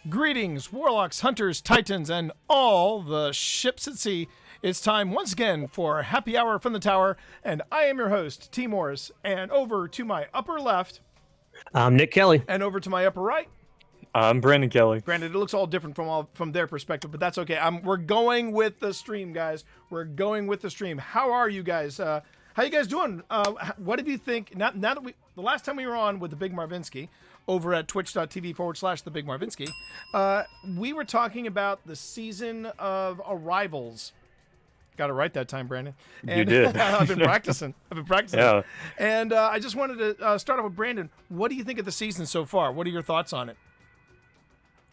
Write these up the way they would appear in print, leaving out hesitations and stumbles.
Greetings, warlocks, hunters, titans, and all the ships at sea. It's time once again for Happy Hour from the Tower, and I am your host, T. Morris. And over to my upper left, I'm Nick Kelly. and over to my upper right, I'm Brandon Kelly. granted, it looks all different from their perspective, but that's okay. We're going with the stream, guys. We're going with the stream. How are you guys? How you guys doing? What did you think? Now that the last time we were on with the Big Marvinsky over at twitch.tv/the Big Marvinsky, we were talking about the season of Arrivals. Got it right that time, Brandon. And You did. I've been practicing. Yeah. And I just wanted to start off with Brandon. What do you think of the season so far? What are your thoughts on it?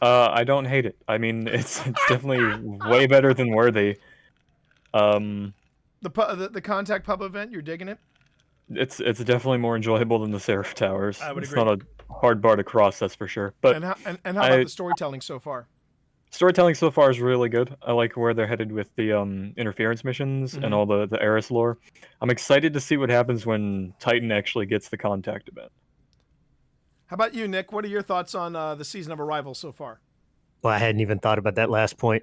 I don't hate it. I mean, it's definitely way better than Worthy. The Contact Pub event, you're digging it? It's definitely more enjoyable than the Seraph Towers. I would it's agree. not a hard bar to cross, that's for sure. But And how about the storytelling so far? storytelling so far is really good. I like where they're headed with the interference missions and all the Eris lore. I'm excited to see what happens when Titan actually gets the contact event. How about you, Nick? What are your thoughts on the season of Arrival so far? Well, I hadn't even thought about that last point.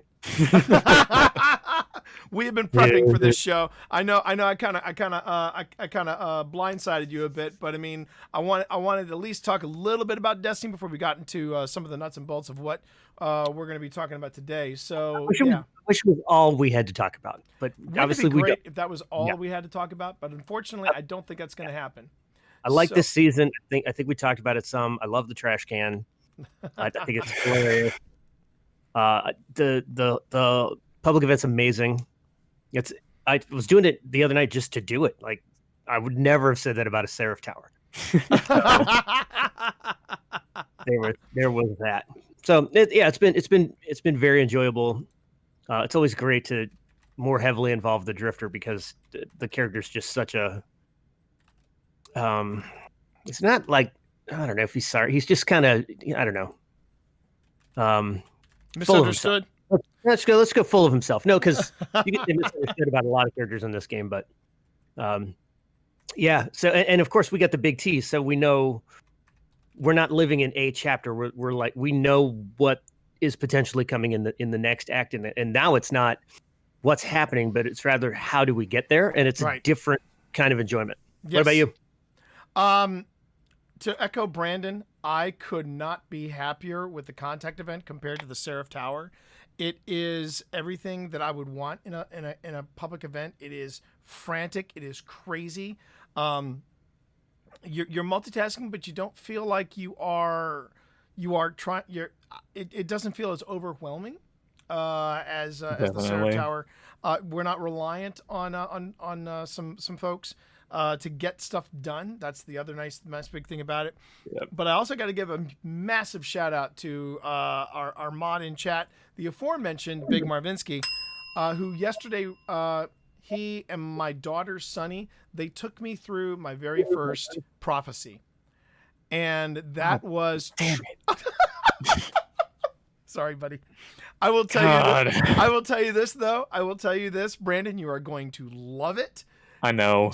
We have been prepping for this show. I know. I kind of blindsided you a bit, but I mean, I wanted to at least talk a little bit about Destiny before we got into some of the nuts and bolts of what we're going to be talking about today. So Wish yeah, it was all we had to talk about, but Wouldn't obviously it be we great don't. if that was all Yeah. we had to talk about. But unfortunately, I don't think that's going to happen. I like So- this season. I think we talked about it some. I love the trash can. I think it's hilarious. The public event's amazing. I was doing it the other night just to do it. Like I would never have said that about a Seraph Tower. There was that. So it's been very enjoyable. It's always great to more heavily involve the Drifter because the character's just such a. It's not like I don't know if he's sorry. He's just kind of I don't know. Misunderstood. Let's go full of himself. No, because you get misunderstood about a lot of characters in this game, but yeah. So and of course we got the big T, so we know we're not living in a chapter. We're like we know what is potentially coming in the next act, and now it's not what's happening, but it's rather how do we get there, and it's Right. a different kind of enjoyment. Yes. What about you? To echo Brandon, I could not be happier with the Contact event compared to the Seraph Tower. It is everything that I would want in a public event. It is frantic. It is crazy. You're multitasking, but you don't feel like you are trying. It doesn't feel as overwhelming as the Seraph Definitely. Tower. We're not reliant on some folks to get stuff done. That's the other nice big thing about it. Yep. But I also got to give a massive shout out to our mod in chat, the aforementioned Big Marvinsky, who yesterday he and my daughter Sunny, they took me through my very first prophecy, and that was Damn it. sorry, buddy. I will tell you. I will tell you this though. I will tell you this, Brandon. You are going to love it. I know.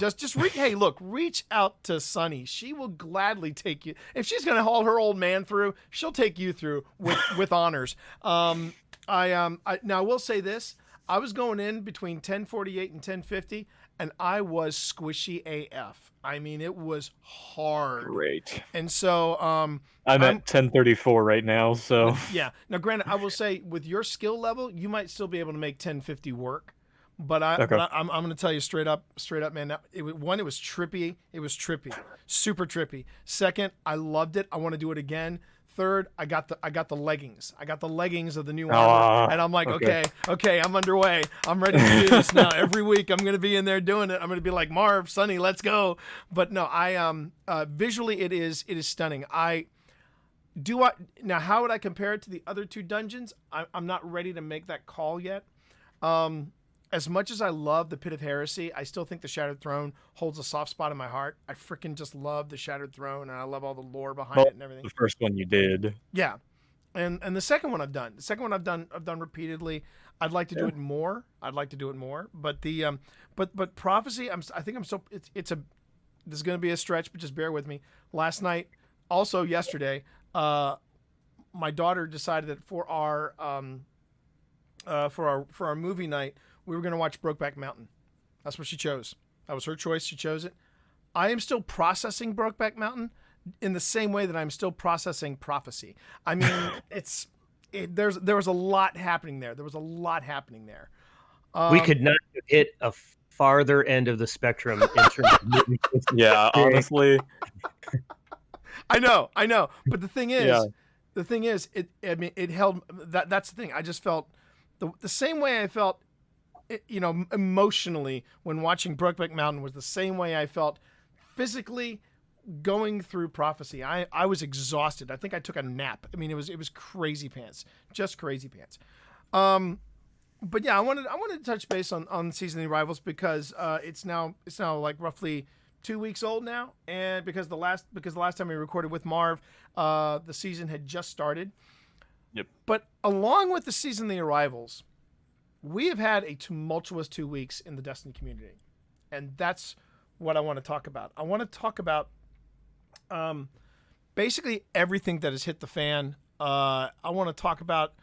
Hey, look, reach out to Sunny. She will gladly take you. If she's going to haul her old man through, she'll take you through with honors. Now I will say this. I was going in between 1048 and 1050 and I was squishy AF. I mean, it was hard. Great. And so, I'm at 1034 right now, so yeah. Now, granted, I will say with your skill level, you might still be able to make 1050 work. But I'm going to tell you straight up, man. It was trippy. It was trippy, super trippy. Second, I loved it. I want to do it again. Third, I got the leggings. I got the leggings of the new armor, and I'm like, okay, I'm underway. I'm ready to do this now. Every week, I'm going to be in there doing it. I'm going to be like Marv, Sonny, let's go. But no, visually, it is stunning. Now, how would I compare it to the other two dungeons? I'm not ready to make that call yet. As much as I love the Pit of Heresy, I still think the Shattered Throne holds a soft spot in my heart. I freaking just love the Shattered Throne, and I love all the lore behind it and everything. the first one you did. Yeah, and the second one I've done. The second one I've done repeatedly. I'd like to do it more. But the but Prophecy, this is going to be a stretch, but just bear with me. Last night, also yesterday, my daughter decided that for our movie night, we were going to watch Brokeback Mountain. That's what she chose. That was her choice. She chose it. I am still processing Brokeback Mountain in the same way that I'm still processing Prophecy. I mean, there was a lot happening there. There was a lot happening there. We could not hit a farther end of the spectrum in terms of movie. Yeah, honestly. I know. But the thing is, it held that's the thing. I just felt the same way I felt, emotionally when watching Brokeback Mountain was the same way I felt physically going through Prophecy. I was exhausted. I think I took a nap. I mean, it was crazy pants, just crazy pants. But yeah, I wanted to touch base on Season of the Arrivals because it's now like roughly 2 weeks old now, and because the last time we recorded with Marv, the season had just started. Yep. But along with the Season of the Arrivals, we have had a tumultuous 2 weeks in the Destiny community, and that's what I want to talk about. I want to talk about basically everything that has hit the fan. I want to talk about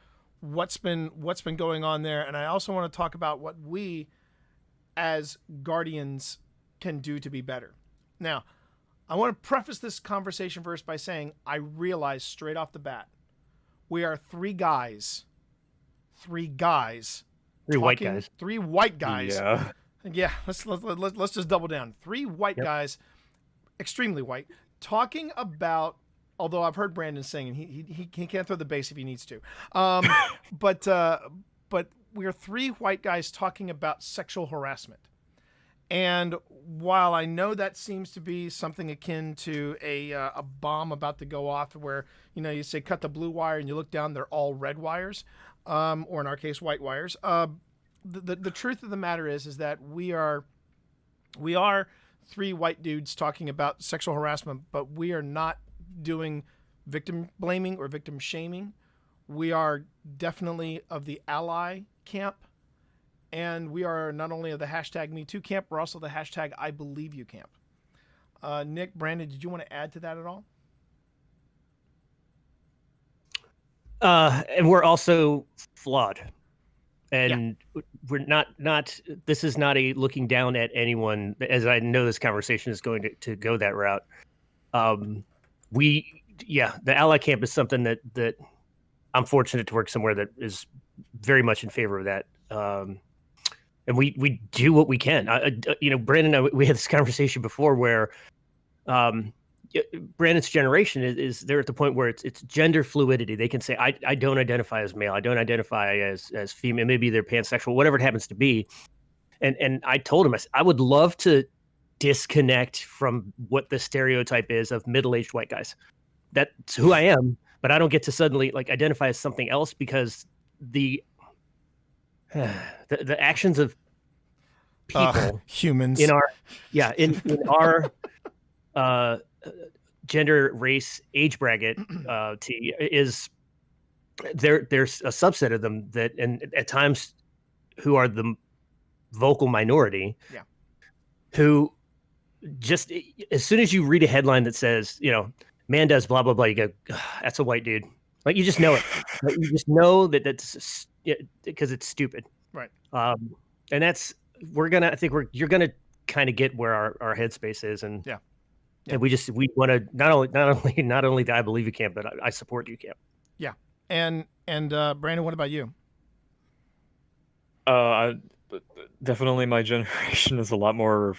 what's been going on there, and I also want to talk about what we as Guardians can do to be better. Now, I want to preface this conversation first by saying I realize straight off the bat we are three white guys. Three white guys. Yeah. Let's just double down. Three white guys, extremely white, talking about. Although I've heard Brandon saying, and he can't throw the bass if he needs to. But we are three white guys talking about sexual harassment. And while I know that seems to be something akin to a bomb about to go off, where you say cut the blue wire and you look down, they're all red wires, or in our case white wires. The truth of the matter is that we are three white dudes talking about sexual harassment, but we are not doing victim blaming or victim shaming. We are definitely of the ally camp. And we are not only of the hashtag #MeToo camp, we're also the hashtag I Believe You camp. Nick, Brandon, did you want to add to that at all? And we're also flawed. And we're not, this is not a looking down at anyone, as I know this conversation is going to go that route. The ally camp is something that I'm fortunate to work somewhere that is very much in favor of that. And we do what we can. Brandon and I, we had this conversation before where Brandon's generation is they're at the point where it's gender fluidity. They can say, I don't identify as male. I don't identify as female. Maybe they're pansexual, whatever it happens to be. And I told him, I would love to disconnect from what the stereotype is of middle-aged white guys. That's who I am, but I don't get to suddenly identify as something else because the actions of people, humans in our gender, race, age bracket is there's a subset of them that, and at times who are the vocal minority, who just as soon as you read a headline that says, man does blah blah blah, you go, that's a white dude. Like you just know it. Like, you just know that's because it's stupid, right? And that's you're gonna kind of get where our headspace is, and and we want to not only the I Believe You camp, but I support you camp. Yeah, and Brandon, what about you? Definitely, my generation is a lot more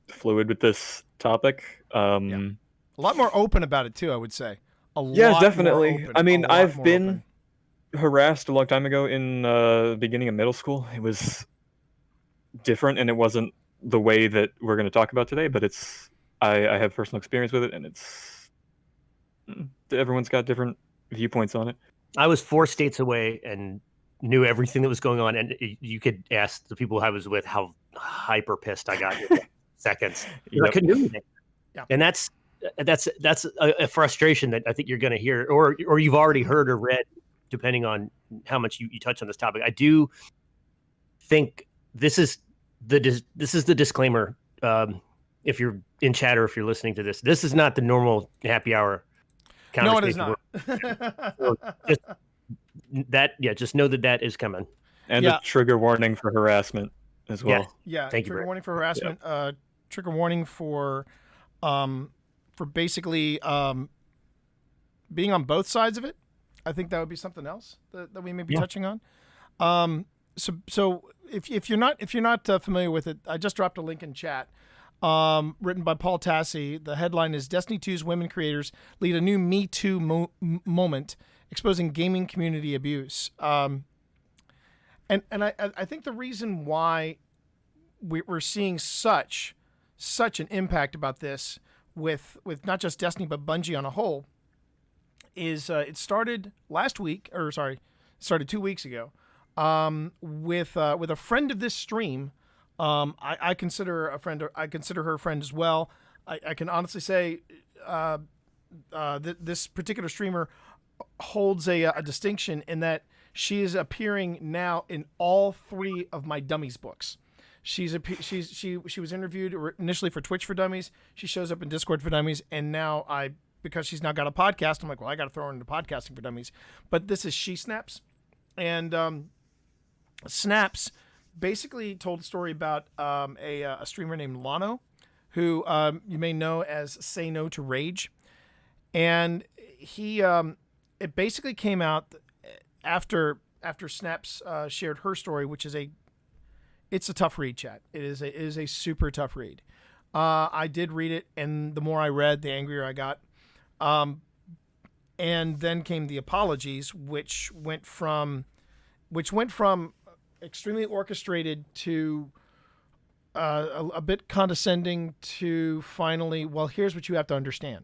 fluid with this topic. A lot more open about it too, I would say. Definitely. I mean, I've been harassed a long time ago in the beginning of middle school. It was different, and it wasn't the way that we're going to talk about today, but I have personal experience with it, and everyone's got different viewpoints on it. I was 4 states away and knew everything that was going on, and you could ask the people I was with how hyper pissed I got in seconds. I couldn't do anything. And that's a frustration that I think you're going to hear, or you've already heard or read, depending on how much you touch on this topic. I do think this is the disclaimer. If you're in chat or if you're listening to this is not the normal happy hour conversation. No, it is not. So just just know that is coming. And a trigger warning for harassment as well. Thank you. Trigger warning for harassment. Trigger warning for basically being on both sides of it. I think that would be something else that we may be touching on. So if you're not familiar with it, I just dropped a link in chat. Written by Paul Tassi. The headline is Destiny 2's women creators lead a new Me Too moment, exposing gaming community abuse. And I think the reason why we're seeing such an impact about this with not just Destiny but Bungie on a whole is it started started 2 weeks ago with a friend of this stream. I consider her a friend. I consider her a friend as well. I can honestly say this particular streamer holds a distinction in that she is appearing now in all 3 of my Dummies books. She was interviewed initially for Twitch for Dummies. She shows up in Discord for Dummies, and now because she's now got a podcast, I'm like, well, I got to throw her into podcasting for Dummies. But this is She Snaps, and Snaps basically told a story about a streamer named Lano, who you may know as Say No to Rage, and he it basically came out after Snaps shared her story, which is it's a tough read, chat. It is a super tough read. I did read it, and the more I read, the angrier I got. And then came the apologies, which went from extremely orchestrated to a bit condescending to finally, well, here's what you have to understand,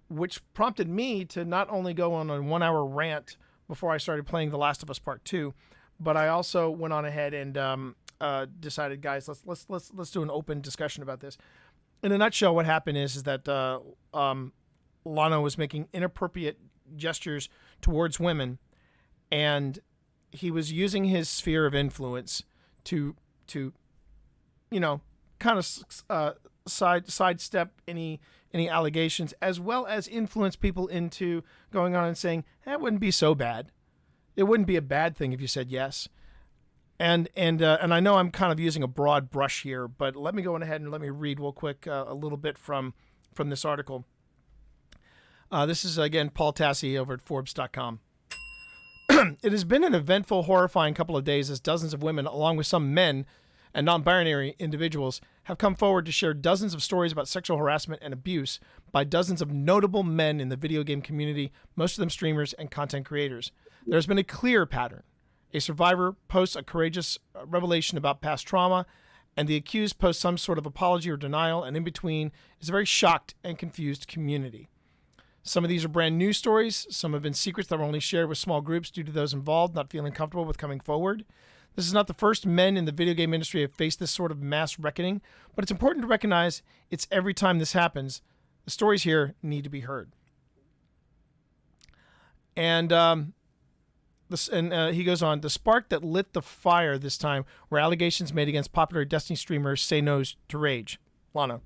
which prompted me to not only go on a 1-hour rant before I started playing The Last of Us Part 2, but I also went on ahead and decided, guys, let's do an open discussion about this. In a nutshell, what happened is that Lano was making inappropriate gestures towards women, and he was using his sphere of influence to kind of sidestep any allegations, as well as influence people into going on and saying, that wouldn't be so bad. It wouldn't be a bad thing if you said yes. And I know I'm kind of using a broad brush here, but let me go ahead and let me read real quick a little bit from this article. This is, again, Paul Tassi over at Forbes.com. It has been an eventful, horrifying couple of days as dozens of women, along with some men and non-binary individuals, have come forward to share dozens of stories about sexual harassment and abuse by dozens of notable men in the video game community, most of them streamers and content creators. There's been a clear pattern. A survivor posts a courageous revelation about past trauma, and the accused posts some sort of apology or denial, and in between is a very shocked and confused community. Some of these are brand new stories. Some have been secrets that were only shared with small groups due to those involved not feeling comfortable with coming forward. This is not the first men in the video game industry have faced this sort of mass reckoning, but it's important to recognize it's every time this happens. The stories here need to be heard. And he goes on, the spark that lit the fire this time were allegations made against popular Destiny streamers Say No to Rage, Lano.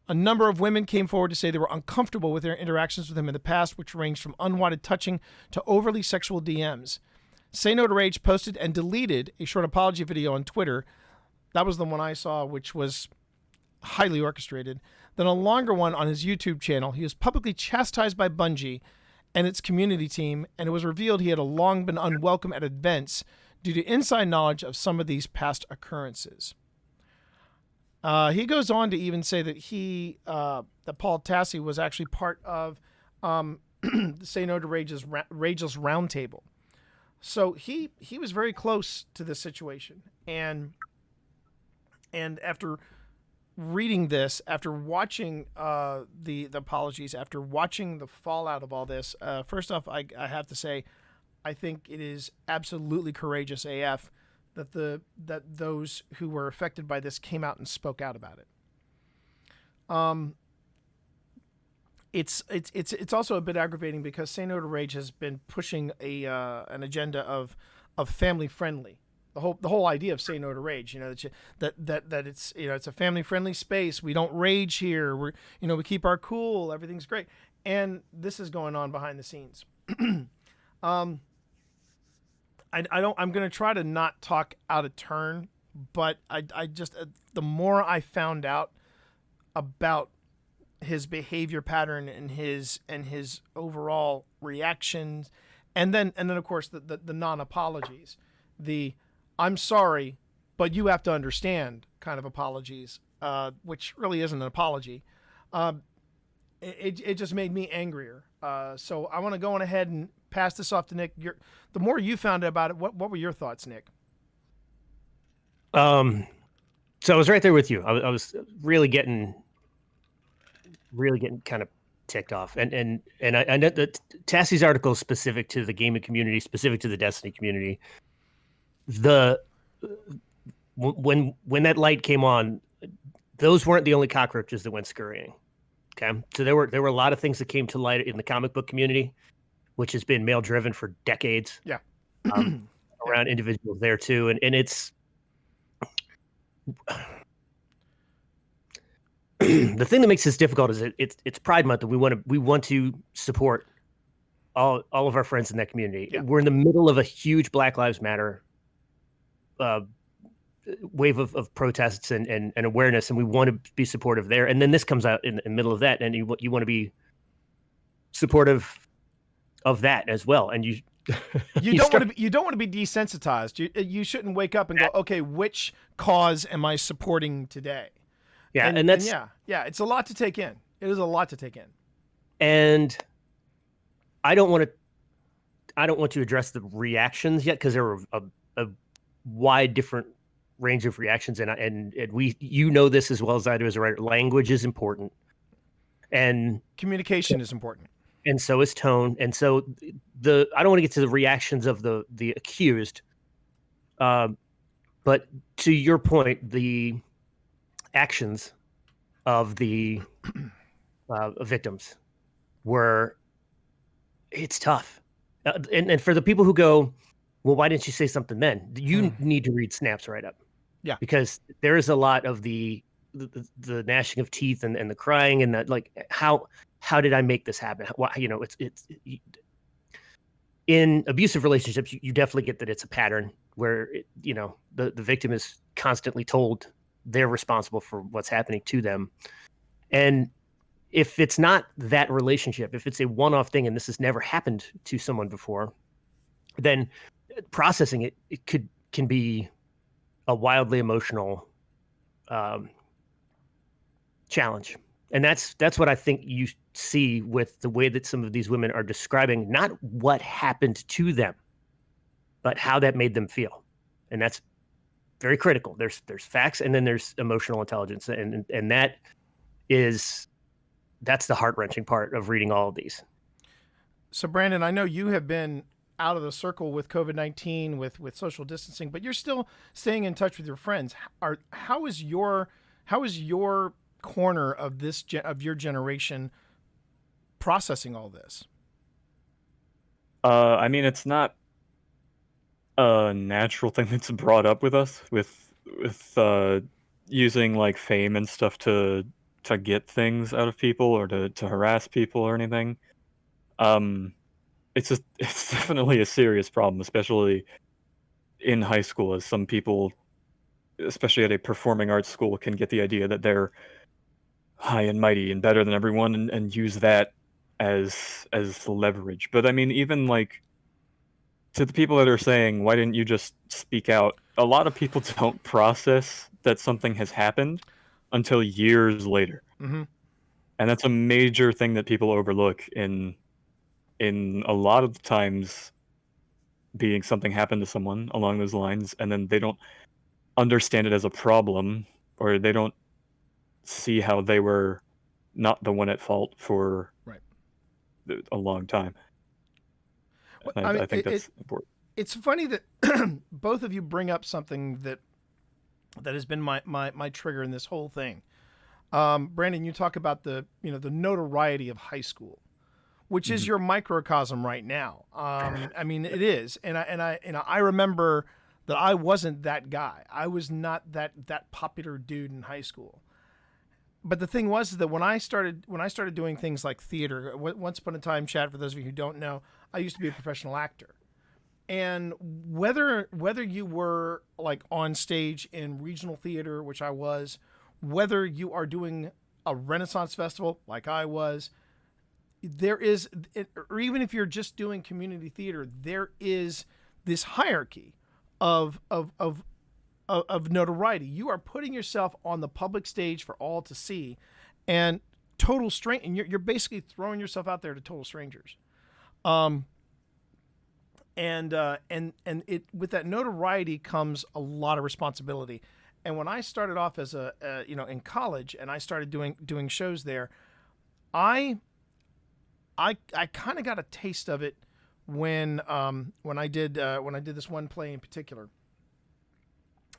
A number of women came forward to say they were uncomfortable with their interactions with him in the past, which ranged from unwanted touching to overly sexual DMs. Say No to Rage posted and deleted a short apology video on Twitter. That was the one I saw, which was highly orchestrated. Then a longer one on his YouTube channel. He was publicly chastised by Bungie and its community team, and it was revealed he had long been unwelcome at events due to inside knowledge of some of these past occurrences. He goes on to even say that that Paul Tassi was actually part of Say No to Rage's roundtable. So he was very close to this situation, and after reading this, after watching the apologies, after watching the fallout of all this, first off, I have to say, I think it is absolutely courageous AF that those who were affected by this came out and spoke out about it. It's also a bit aggravating because Say No to Rage has been pushing an agenda of family friendly. The whole idea of Say No to Rage, that it's it's a family friendly space. We don't rage here. We keep our cool. Everything's great. and this is going on behind the scenes. I'm going to try to not talk out of turn, but I just, the more I found out about his behavior pattern and his overall reactions, and then of course the non-apologies, the I'm sorry, but you have to understand kind of apologies, which really isn't an apology. It just made me angrier. So I want to go on ahead and pass this off to Nick. The more you found out about it, what were your thoughts, Nick? So I was right there with you. I was really getting kind of ticked off, and I know that Tassie's article is specific to the gaming community, specific to the Destiny community. When that light came on, those weren't the only cockroaches that went scurrying. Okay, so there were a lot of things that came to light in the comic book community, which has been male driven for decades. Yeah, around individuals there too, and it's the thing that makes this difficult is it's Pride Month, and we want to support all of our friends in that community. Yeah. We're in the middle of a huge Black Lives Matter wave of protests and awareness, and we want to be supportive there. And then this comes out in the middle of that, and you want to be supportive of that as well. And you don't want to be desensitized. You shouldn't wake up and go, okay, which cause am I supporting today? Yeah, and that's it's a lot to take in. It is a lot to take in. And I don't want to address the reactions yet, because there were a wide different range of reactions, and we, this as well as I do as a writer, language is important, and communication is important, and so is tone. And so I don't want to get to the reactions of the accused, but to your point, the actions of the victims it's tough. And for the people who go, well, why didn't you say something then? You need to read snaps right up. Yeah. Because there is a lot of the gnashing of teeth and the crying and that, like, how did I make this happen? Why, it's in abusive relationships, you definitely get that it's a pattern where, the victim is constantly told they're responsible for what's happening to them. And if it's not that relationship, if it's a one-off thing and this has never happened to someone before, then processing it can be a wildly emotional challenge. And that's what I think you see with the way that some of these women are describing, not what happened to them, but how that made them feel. And that's very critical. There's facts, and then there's emotional intelligence, and that's the heart-wrenching part of reading all of these. So Brandon, I know you have been out of the circle with COVID-19, with social distancing, but you're still staying in touch with your friends. How is your corner of your generation processing all this? I mean, it's not a natural thing that's brought up with us with using like fame and stuff to get things out of people or to harass people or anything. It's definitely a serious problem, especially in high school, as some people, especially at a performing arts school, can get the idea that they're high and mighty and better than everyone and use that as leverage. But I mean, even like to the people that are saying, why didn't you just speak out? A lot of people don't process that something has happened until years later. Mm-hmm. And that's a major thing that people overlook in a lot of the times, being something happened to someone along those lines, and then they don't understand it as a problem, or they don't see how they were not the one at fault for a long time. I think that's important. It's funny that both of you bring up something that has been my trigger in this whole thing. Brandon, you talk about the notoriety of high school, which is your microcosm right now. I mean, it is, and I remember that I wasn't that guy. I was not that popular dude in high school. but the thing was that when I started doing things like theater, once upon a time, Chad, for those of you who don't know, I used to be a professional actor. And whether you were like on stage in regional theater, which I was, whether you are doing a Renaissance festival like I was, there is, or even if you're just doing community theater, there is this hierarchy of notoriety. You are putting yourself on the public stage for all to see, and and you're basically throwing yourself out there to total strangers. And it, with that notoriety comes a lot of responsibility. And when I started off as in college, and I started doing shows there, I kind of got a taste of it when I did this one play in particular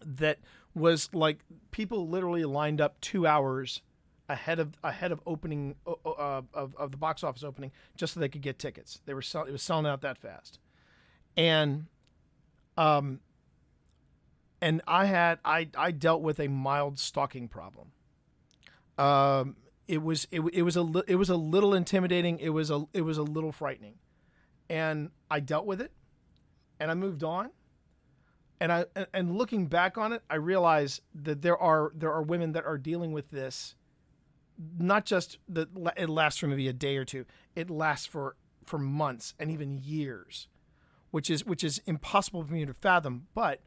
that was like people literally lined up 2 hours ahead of opening of the box office opening just so they could get tickets. It was selling out that fast. And I dealt with a mild stalking problem. It was a little intimidating. It was a little frightening, and I dealt with it, and I moved on. And looking back on it, I realized that there are women that are dealing with this. Not just that it lasts for maybe a day or two. It lasts for months and even years, which is impossible for me to fathom. But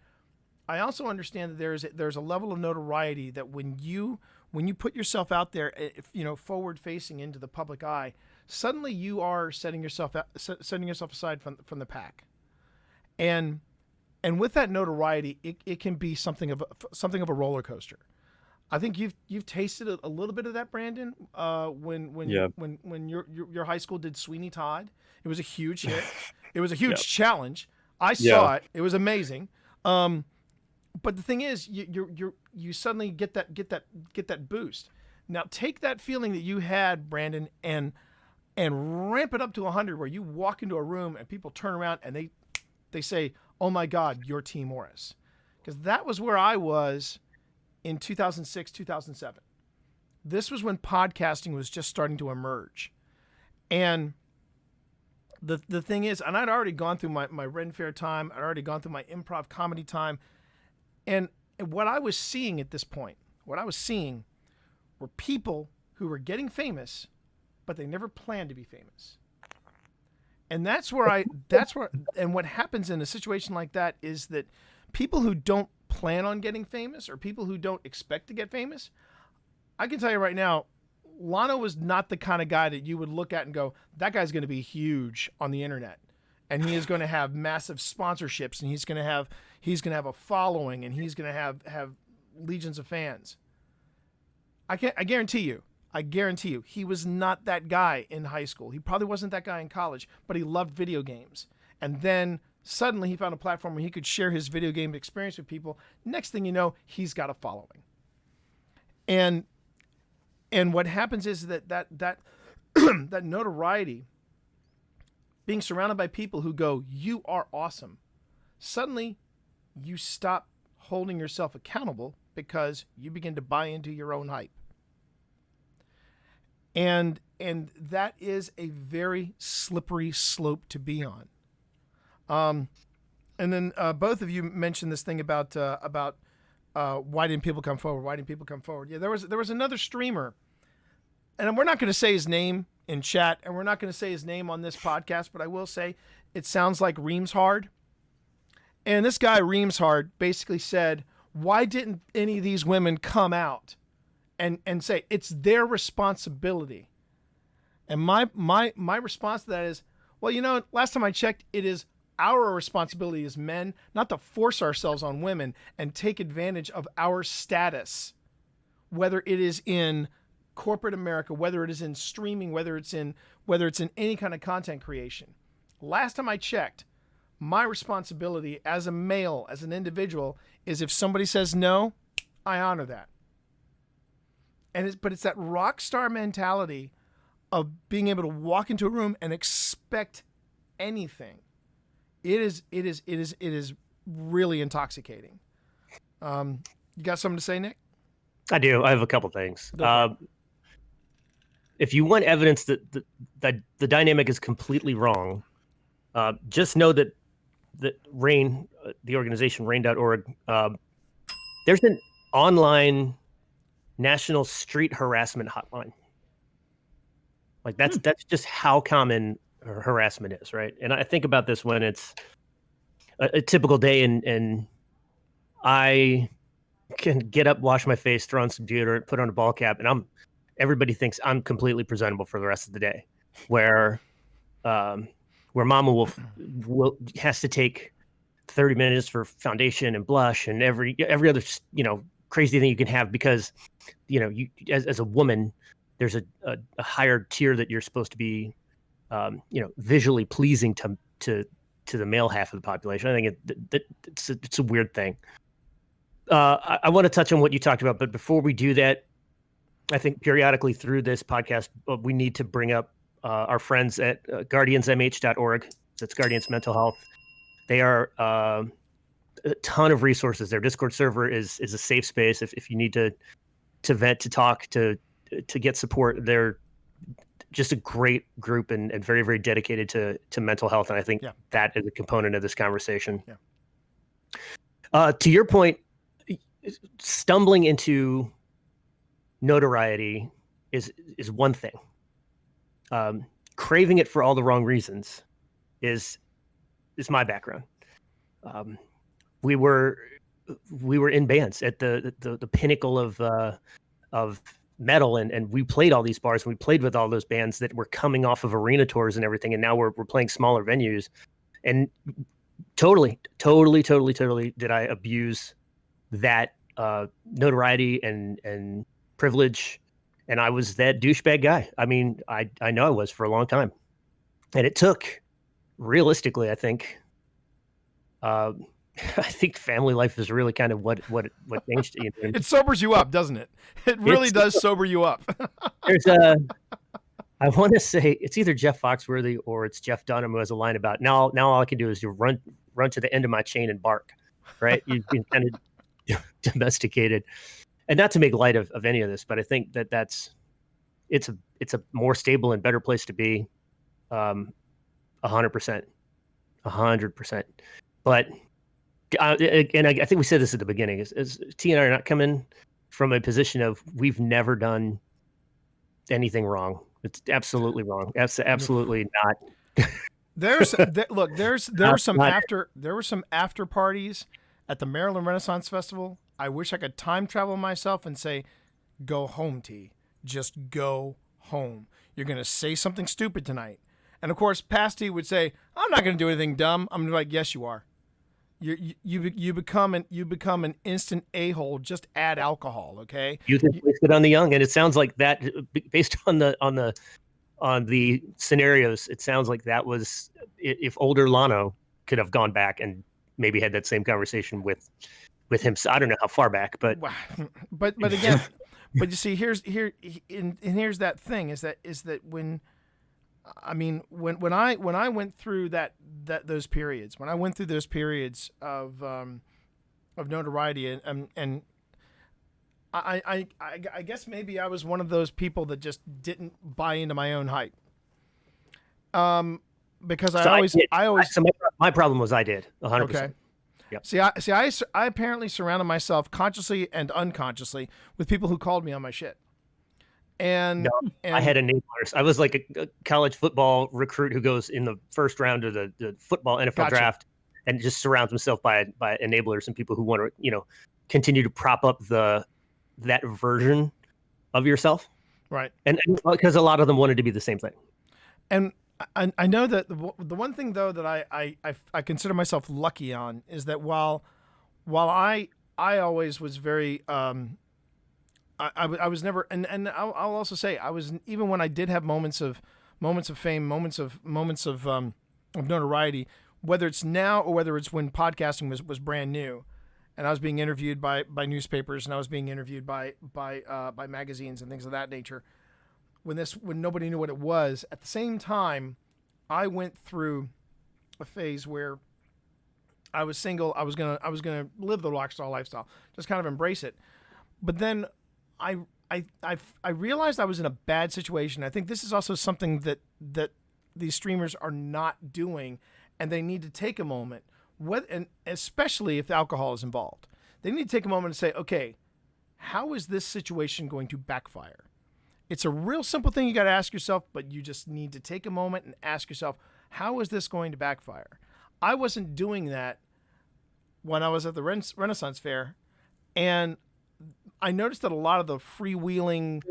I also understand that there's a level of notoriety that when you put yourself out there, forward facing into the public eye, suddenly you are setting yourself aside from the pack, and with that notoriety, it can be something of a roller coaster. I think you've tasted a little bit of that, Brandon. When your high school did Sweeney Todd, it was a huge hit. It was a huge challenge. I saw it. It was amazing. But the thing is, you suddenly get that boost. Now take that feeling that you had, Brandon, and ramp it up to 100, where you walk into a room and people turn around and they say, "Oh my God, you're T. Morris," because that was where I was in 2006, 2007. This was when podcasting was just starting to emerge, and the thing is, and I'd already gone through my Ren Fair time. I'd already gone through my improv comedy time. And what I was seeing at this point, were people who were getting famous, but they never planned to be famous. And and what happens in a situation like that is that people who don't plan on getting famous, or people who don't expect to get famous, I can tell you right now, Lano was not the kind of guy that you would look at and go, that guy's going to be huge on the internet. And he is going to have massive sponsorships, and he's going to have a following, and he's going to have legions of fans. I guarantee you, he was not that guy in high school. He probably wasn't that guy in college, but he loved video games. And then suddenly he found a platform where he could share his video game experience with people. Next thing you know, he's got a following. And what happens is that that notoriety, being surrounded by people who go, "You are awesome," suddenly you stop holding yourself accountable because you begin to buy into your own hype. And that is a very slippery slope to be on. And then both of you mentioned this thing about why didn't people come forward? Why didn't people come forward? Yeah, there was another streamer, and we're not going to say his name in chat, and we're not going to say his name on this podcast, but I will say it sounds like Reams Hard. And this guy Reams Hard basically said, why didn't any of these women come out and say it's their responsibility? And my response to that is, well, last time I checked, it is our responsibility as men not to force ourselves on women and take advantage of our status, whether it is in corporate America, whether it is in streaming, whether it's in any kind of content creation. Last time I checked, my responsibility as a male, as an individual, is if somebody says no, I honor that. But it's that rock star mentality of being able to walk into a room and expect anything. It is really intoxicating. You got something to say, Nick? I do. I have a couple things. Go If you want evidence that the dynamic is completely wrong, just know that RAIN, the organization RAIN.org, there's an online national street harassment hotline. Like that's just how common harassment is, right? And I think about this when it's a typical day, and I can get up, wash my face, throw on some deodorant, put on a ball cap, and everybody thinks I'm completely presentable for the rest of the day. Where Mama has to take 30 minutes for foundation and blush and every other crazy thing you can have, because you as a woman, there's a higher tier that you're supposed to be visually pleasing to the male half of the population. I think it's a weird thing. I want to touch on what you talked about, but before we do that, I think periodically through this podcast, we need to bring up our friends at guardiansmh.org. That's Guardians Mental Health. They are a ton of resources. Their Discord server is a safe space if you need to vent, to talk, to get support. They're just a great group and very, very dedicated to mental health. And I think that is a component of this conversation. Yeah. To your point, stumbling into notoriety is one thing. Craving it for all the wrong reasons is my background. We were in bands at the pinnacle of metal, and we played all these bars, and we played with all those bands that were coming off of arena tours and everything, and now we're playing smaller venues. And totally did I abuse that notoriety and privilege, and I was that douchebag guy. I mean, I know I was for a long time, and it took, realistically, I think family life is really kind of what changed it. It sobers you up, doesn't it? It really does sober you up. There's I want to say it's either Jeff Foxworthy or it's Jeff Dunham who has a line about now all I can do is to run to the end of my chain and bark, right? You've been kind of domesticated. And not to make light of any of this, but I think it's a more stable and better place to be, 100%. But and I think we said this at the beginning, is T and I are not coming from a position of we've never done anything wrong. It's absolutely wrong. That's absolutely not. There were some after parties at the Maryland Renaissance Festival. I wish I could time travel myself and say, go home, T. Just go home. You're going to say something stupid tonight. And of course, past T would say, I'm not going to do anything dumb. I'm like, yes, you are. You become an instant a-hole. Just add alcohol, okay? Youth is wasted on the young, and it sounds like that, based on the scenarios. It sounds like that was, if older Lano could have gone back and maybe had that same conversation with him. So I don't know how far back, but again, but you see, here's that thing is that when I went through those periods, when I went through those periods of notoriety, and I guess maybe I was one of those people that just didn't buy into my own hype. Because I always my problem was I did 100%. Okay. Yep. See, I apparently surrounded myself consciously and unconsciously with people who called me on my shit. And I had enablers. I was like a college football recruit who goes in the first round of the football NFL draft and just surrounds himself by enablers and people who want to, continue to prop up that version of yourself. Right. And because a lot of them wanted to be the same thing. And I know that the one thing though that I consider myself lucky on is that while I always was very I was never, and I'll also say I was, even when I did have moments of fame, moments of notoriety, whether it's now or whether it's when podcasting was brand new, and I was being interviewed by newspapers and I was being interviewed by magazines and things of that nature. When nobody knew what it was, at the same time, I went through a phase where I was single. I was gonna live the rock star lifestyle, just kind of embrace it. But then I realized I was in a bad situation. I think this is also something that these streamers are not doing, and they need to take a moment, and especially if alcohol is involved. They need to take a moment and say, okay, how is this situation going to backfire? It's a real simple thing you got to ask yourself, but you just need to take a moment and ask yourself, how is this going to backfire? I wasn't doing that when I was at the Renaissance Fair, and I noticed that a lot of the freewheeling,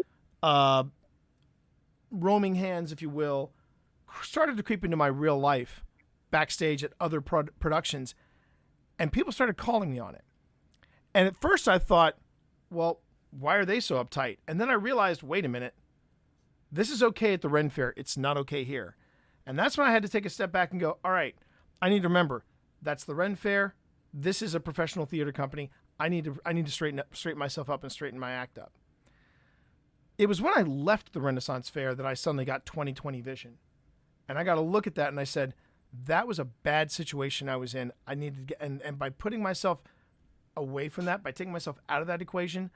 roaming hands, if you will, started to creep into my real life backstage at other productions, and people started calling me on it. And at first I thought, well, why are they so uptight? And then I realized, wait a minute, this is okay at the Ren Fair. It's not okay here. And that's when I had to take a step back and go, all right, I need to remember, that's the Ren Fair. This is a professional theater company. I need to straighten myself up and straighten my act up. It was when I left the Renaissance Fair that I suddenly got 20/20 vision. And I got to look at that and I said, that was a bad situation I was in. I needed to get, and by putting myself away from that, by taking myself out of that equation,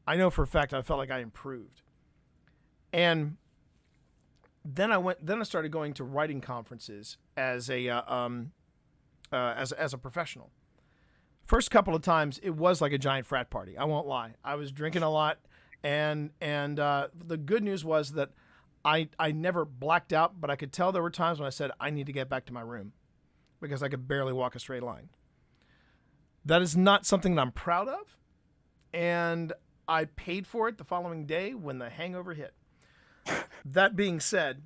I know for a fact I felt like I improved. And then I started going to writing conferences as a professional. First couple of times, it was like a giant frat party. I won't lie. I was drinking a lot, and the good news was that I never blacked out, but I could tell there were times when I said, I need to get back to my room because I could barely walk a straight line. That is not something that I'm proud of, and I paid for it the following day when the hangover hit. That being said,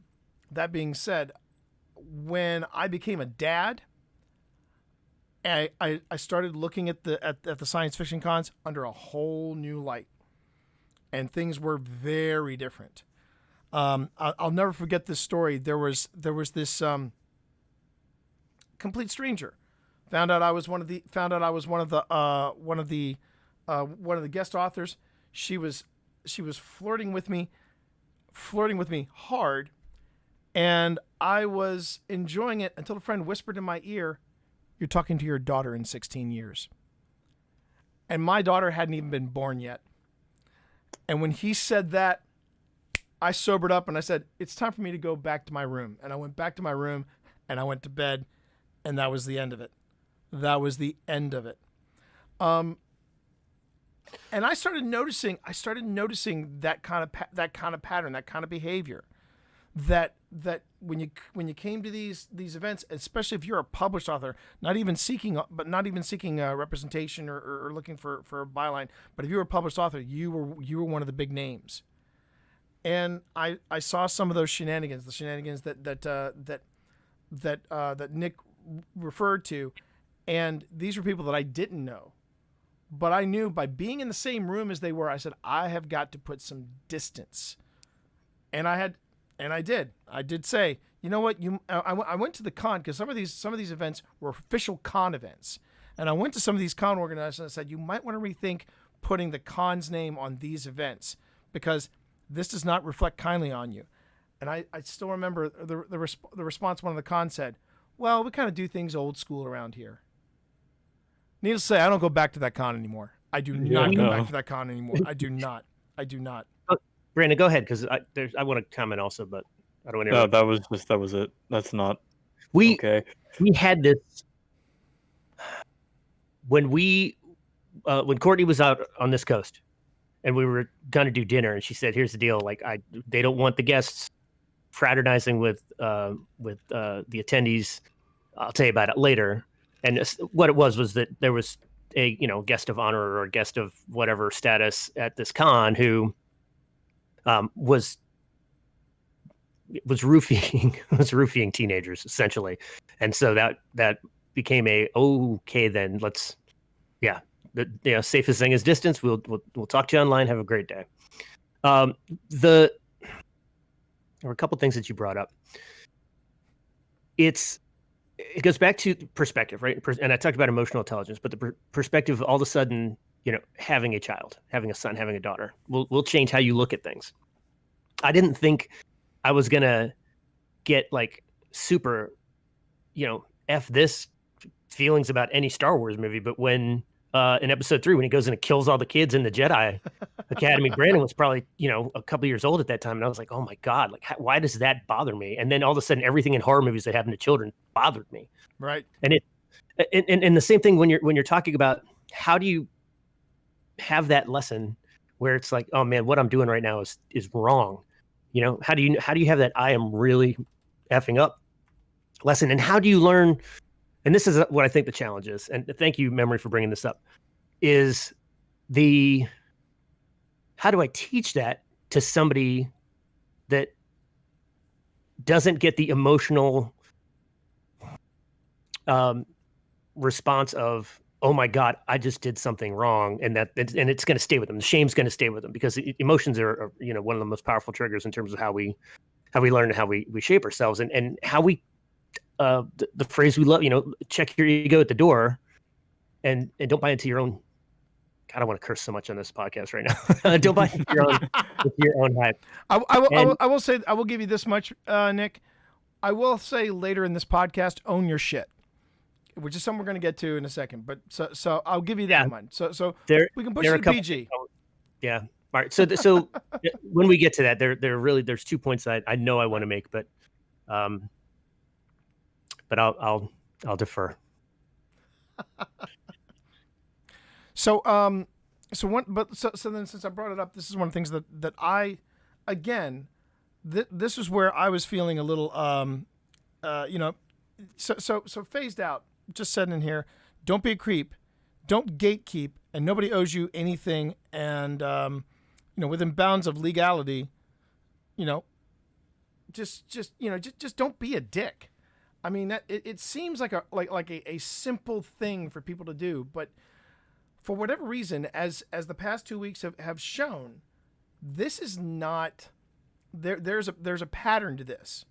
when I became a dad, I started looking at the science fiction cons under a whole new light, and things were very different. I'll never forget this story. There was this complete stranger found out I was one of the guest authors. She was flirting with me hard, and I was enjoying it until a friend whispered in my ear, "You're talking to your daughter in 16 years." And my daughter hadn't even been born yet. And when he said that, I sobered up and I said, it's time for me to go back to my room. And I went back to my room and I went to bed, and that was the end of it. That was the end of it. And I started noticing that kind of pattern, that kind of behavior, that when you came to these events, especially if you're a published author, not even seeking representation or looking for a byline, but if you were a published author, you were one of the big names. And I saw some of those shenanigans, the shenanigans that Nick referred to, and these were people that I didn't know. But I knew by being in the same room as they were, I said, I have got to put some distance. And I did. I did say, you know what? I went to the con because some of these events were official con events. And I went to some of these con organizers and I said, you might want to rethink putting the con's name on these events because this does not reflect kindly on you. And I still remember the response one of the cons said, well, we kind of do things old school around here. Needless to say, I don't go back to that con anymore. I do not go back to that con anymore. I do not. Brandon, go ahead, because I want to comment also, but I don't want to. No, that was it. That's not okay. We had this when Courtney was out on this coast, and we were gonna do dinner, and she said, "Here's the deal. Like, they don't want the guests fraternizing with the attendees. I'll tell you about it later." And what it was that there was a guest of honor or a guest of whatever status at this con who was roofing teenagers essentially, and so that became okay. Then let's safest thing is distance. We'll talk to you online. Have a great day. There were a couple things that you brought up. It goes back to perspective, right? And I talked about emotional intelligence, but the perspective, all of a sudden, having a child, having a son, having a daughter will change how you look at things. I didn't think I was going to get like super, F this feelings about any Star Wars movie. But when in episode 3 when he goes and kills all the kids in the Jedi Academy. Brandon was probably, a couple years old at that time. And I was like, oh my God, like, why does that bother me? And then all of a sudden, everything in horror movies that happen to children bothered me. Right. And and the same thing when you're talking about how do you have that lesson where it's like, oh man, what I'm doing right now is wrong. How do you have that I am really effing up lesson? And how do you learn? And this is what I think the challenge is. And thank you, Memory, for bringing this up. Is how do I teach that to somebody that doesn't get the emotional response of, oh my God, I just did something wrong, and it's going to stay with them. The shame's going to stay with them because emotions are one of the most powerful triggers in terms of how we learn and how we shape ourselves, and how we the phrase we love, check your ego at the door, and don't buy into your own. God, I want to curse so much on this podcast right now. Don't buy into your own hype. I will say, I will give you this much, Nick. I will say later in this podcast, own your shit, which is something we're going to get to in a second. But so I'll give you that one. So we can push it to PG. Yeah. All right. So when we get to that, there's 2 points that I know I want to make, but I'll defer. So then since I brought it up, this is one of the things that I, again, this is where I was feeling a little, so phased out. Just said in here, don't be a creep, don't gatekeep, and nobody owes you anything. And within bounds of legality, just don't be a dick. I mean, that it seems like a simple thing for people to do, but for whatever reason, as the past 2 weeks have shown, this is not there's a pattern to this.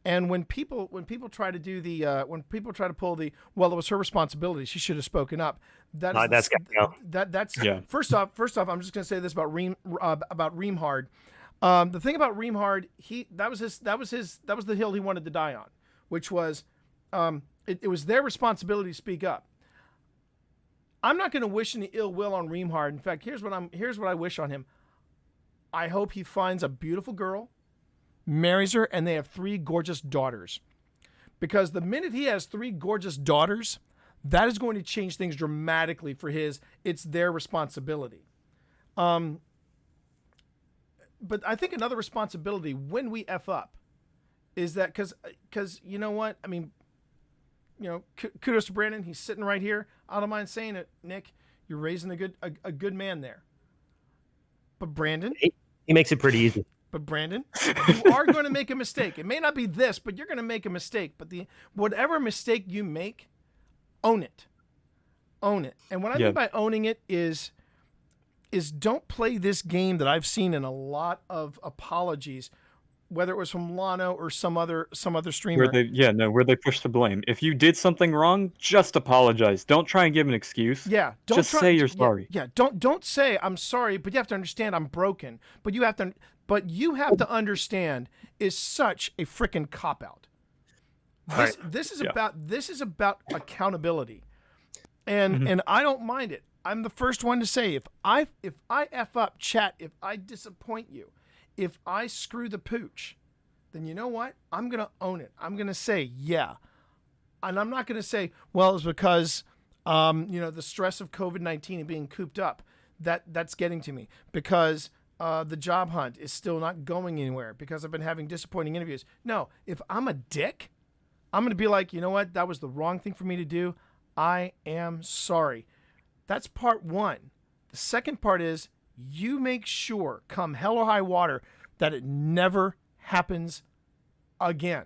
And when people try to do when people try to pull it was her responsibility, she should have spoken up. That's yeah. First off, I'm just going to say this about Reamhard. The thing about Reamhard, that was the hill he wanted to die on, which was it was their responsibility to speak up. I'm not going to wish any ill will on Reamhard. In fact, here's what I wish on him. I hope he finds a beautiful girl, marries her, and they have 3 gorgeous daughters. Because the minute he has 3 gorgeous daughters, that is going to change things dramatically for it's their responsibility. But I think another responsibility when we F up is that because you know what? I mean, kudos to Brandon. He's sitting right here. I don't mind saying it, Nick. You're raising a good man there. But Brandon, he makes it pretty easy. But Brandon, you are going to make a mistake. It may not be this, but you're going to make a mistake. But whatever mistake you make, own it. Own it. And what I mean by owning it is don't play this game that I've seen in a lot of apologies, whether it was from Lano or some other streamer. Where they push the blame. If you did something wrong, just apologize. Don't try and give an excuse. Yeah, just say you're sorry. Yeah, don't say I'm sorry, but you have to understand I'm broken. But you have to understand is such a freaking cop out. This is about accountability, and I don't mind it. I'm the first one to say if I F up, chat, if I disappoint you, if I screw the pooch, then you know what? I'm going to own it. I'm going to say, yeah. And I'm not going to say, well, it's because, the stress of COVID-19 and being cooped up, that's getting to me. Because the job hunt is still not going anywhere. Because I've been having disappointing interviews. No, if I'm a dick, I'm going to be like, you know what? That was the wrong thing for me to do. I am sorry. That's part one. The second part is, you make sure, come hell or high water, that it never happens again.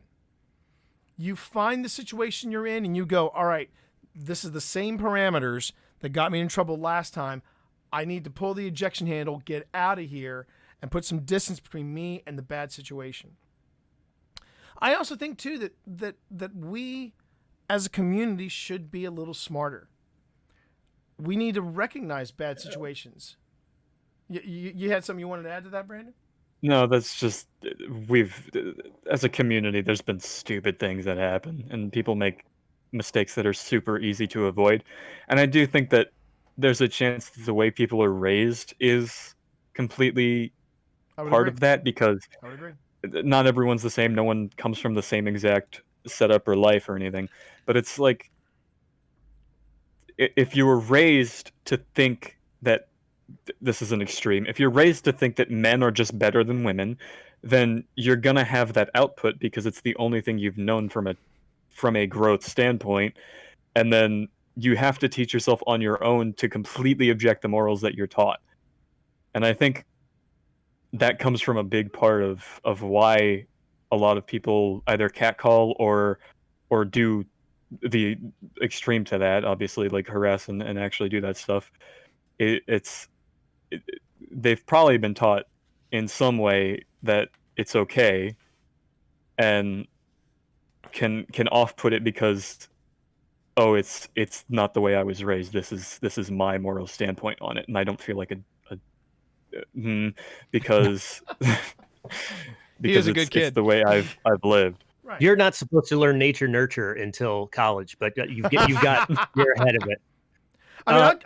You find the situation you're in and you go, all right, this is the same parameters that got me in trouble last time. I need to pull the ejection handle, get out of here, and put some distance between me and the bad situation. I also think, too, that we as a community should be a little smarter. We need to recognize bad situations. You had something you wanted to add to that, Brandon? No, that's just as a community, there's been stupid things that happen, and people make mistakes that are super easy to avoid. And I do think that there's a chance that the way people are raised is completely part of that, because I would agree. not everyone's the same. No one comes from the same exact setup or life or anything. But it's like, if you were raised to think that this is an extreme, if you're raised to think that men are just better than women, then you're gonna have that output because it's the only thing you've known from a growth standpoint, and then you have to teach yourself on your own to completely object the morals that you're taught. And I think that comes from a big part of why a lot of people either catcall or do the extreme to that, obviously, like harass and actually do that stuff. They've probably been taught in some way that it's okay, and can off-put it because, oh, it's not the way I was raised. This is my moral standpoint on it, and I don't feel like because he is a good kid. It's the way I've lived. Right. You're not supposed to learn nature nurture until college, but you've got you're ahead of it. I mean,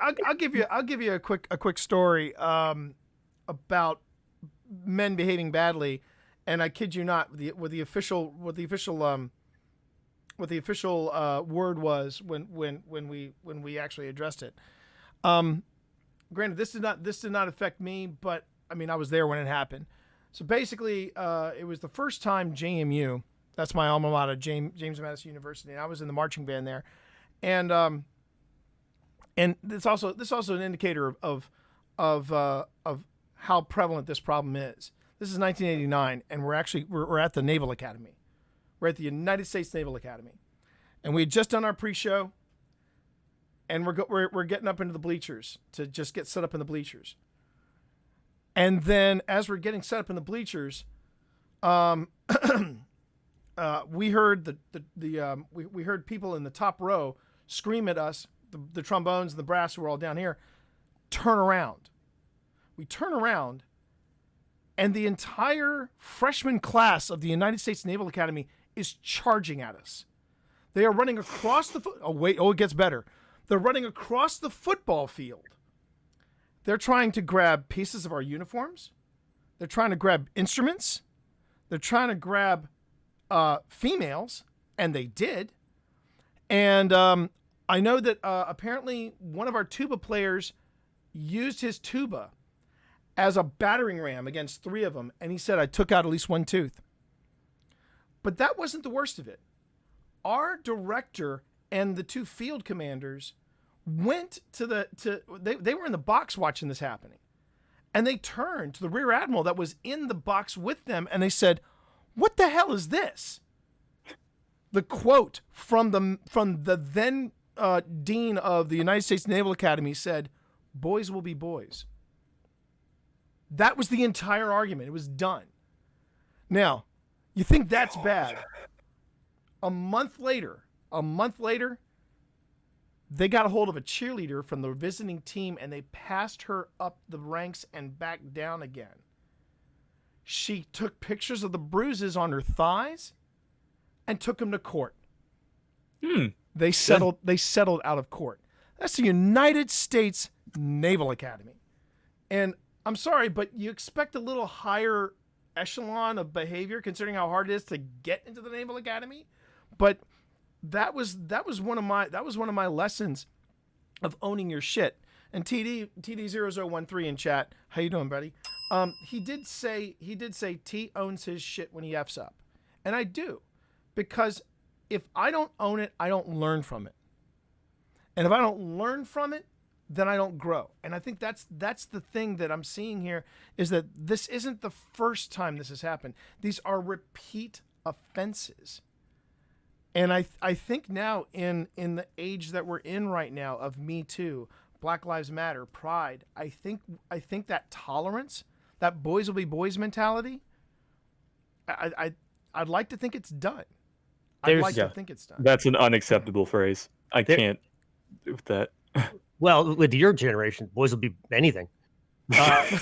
I'll give you a quick story about men behaving badly, and I kid you not, what the official word was when we actually addressed it. Granted, this did not affect me, but I mean, I was there when it happened. So basically, it was the first time JMU, that's my alma mater, James Madison University, and I was in the marching band there, and this also an indicator of how prevalent this problem is. This is 1989, and we're at the Naval Academy. We're at the United States Naval Academy, and we had just done our pre-show, and we're getting up into the bleachers to just get set up in the bleachers. And then as we're getting set up in the bleachers, we heard we heard people in the top row scream at us. The trombones and the brass who were all down here, turn around. We turn around, and the entire freshman class of the United States Naval Academy is charging at us. They are running across the it gets better. They're running across the football field. They're trying to grab pieces of our uniforms. They're trying to grab instruments. They're trying to grab females, and they did. And I know that apparently one of our tuba players used his tuba as a battering ram against 3 of them, and he said, I took out at least 1 tooth. But that wasn't the worst of it. Our director and the 2 field commanders went they were in the box watching this happening, and they turned to the rear admiral that was in the box with them, and they said, what the hell is this? The quote from the then dean of the United States Naval Academy said, boys will be boys. That was the entire argument. It was done. Now, you think that's bad. A month later, they got a hold of a cheerleader from the visiting team, and they passed her up the ranks and back down again. She took pictures of the bruises on her thighs and took them to court. They settled out of court. That's the United States Naval Academy. And I'm sorry, but you expect a little higher echelon of behavior considering how hard it is to get into the Naval Academy. But that was one of my lessons of owning your shit. And TD0013 in chat, how you doing, buddy? He did say T owns his shit when he F's up. And I do. Because if I don't own it, I don't learn from it. And if I don't learn from it, then I don't grow. And I think that's the thing that I'm seeing here, is that this isn't the first time this has happened. These are repeat offenses. And I think now in the age that we're in right now of Me Too, Black Lives Matter, Pride, I think that tolerance, that boys will be boys mentality, I'd like to think it's done. I'd like to think it's done. That's an unacceptable phrase. I can't do with that. Well, with your generation, boys will be anything. Here's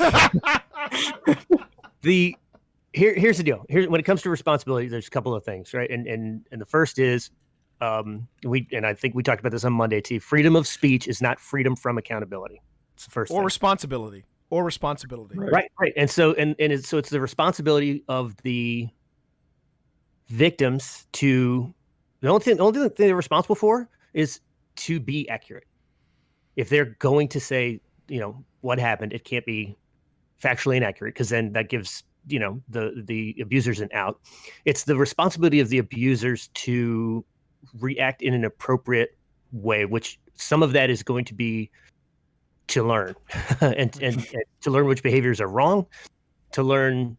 the deal. When it comes to responsibility, there's a couple of things, right? And the first is I think we talked about this on Monday too. Freedom of speech is not freedom from accountability. It's the first or thing. responsibility. Right. And so it's the responsibility of the victims to the only thing they're responsible for is to be accurate. If they're going to say, what happened, it can't be factually inaccurate, because then that gives the abusers an out. It's the responsibility of the abusers to react in an appropriate way, which some of that is going to be to learn and to learn which behaviors are wrong, to learn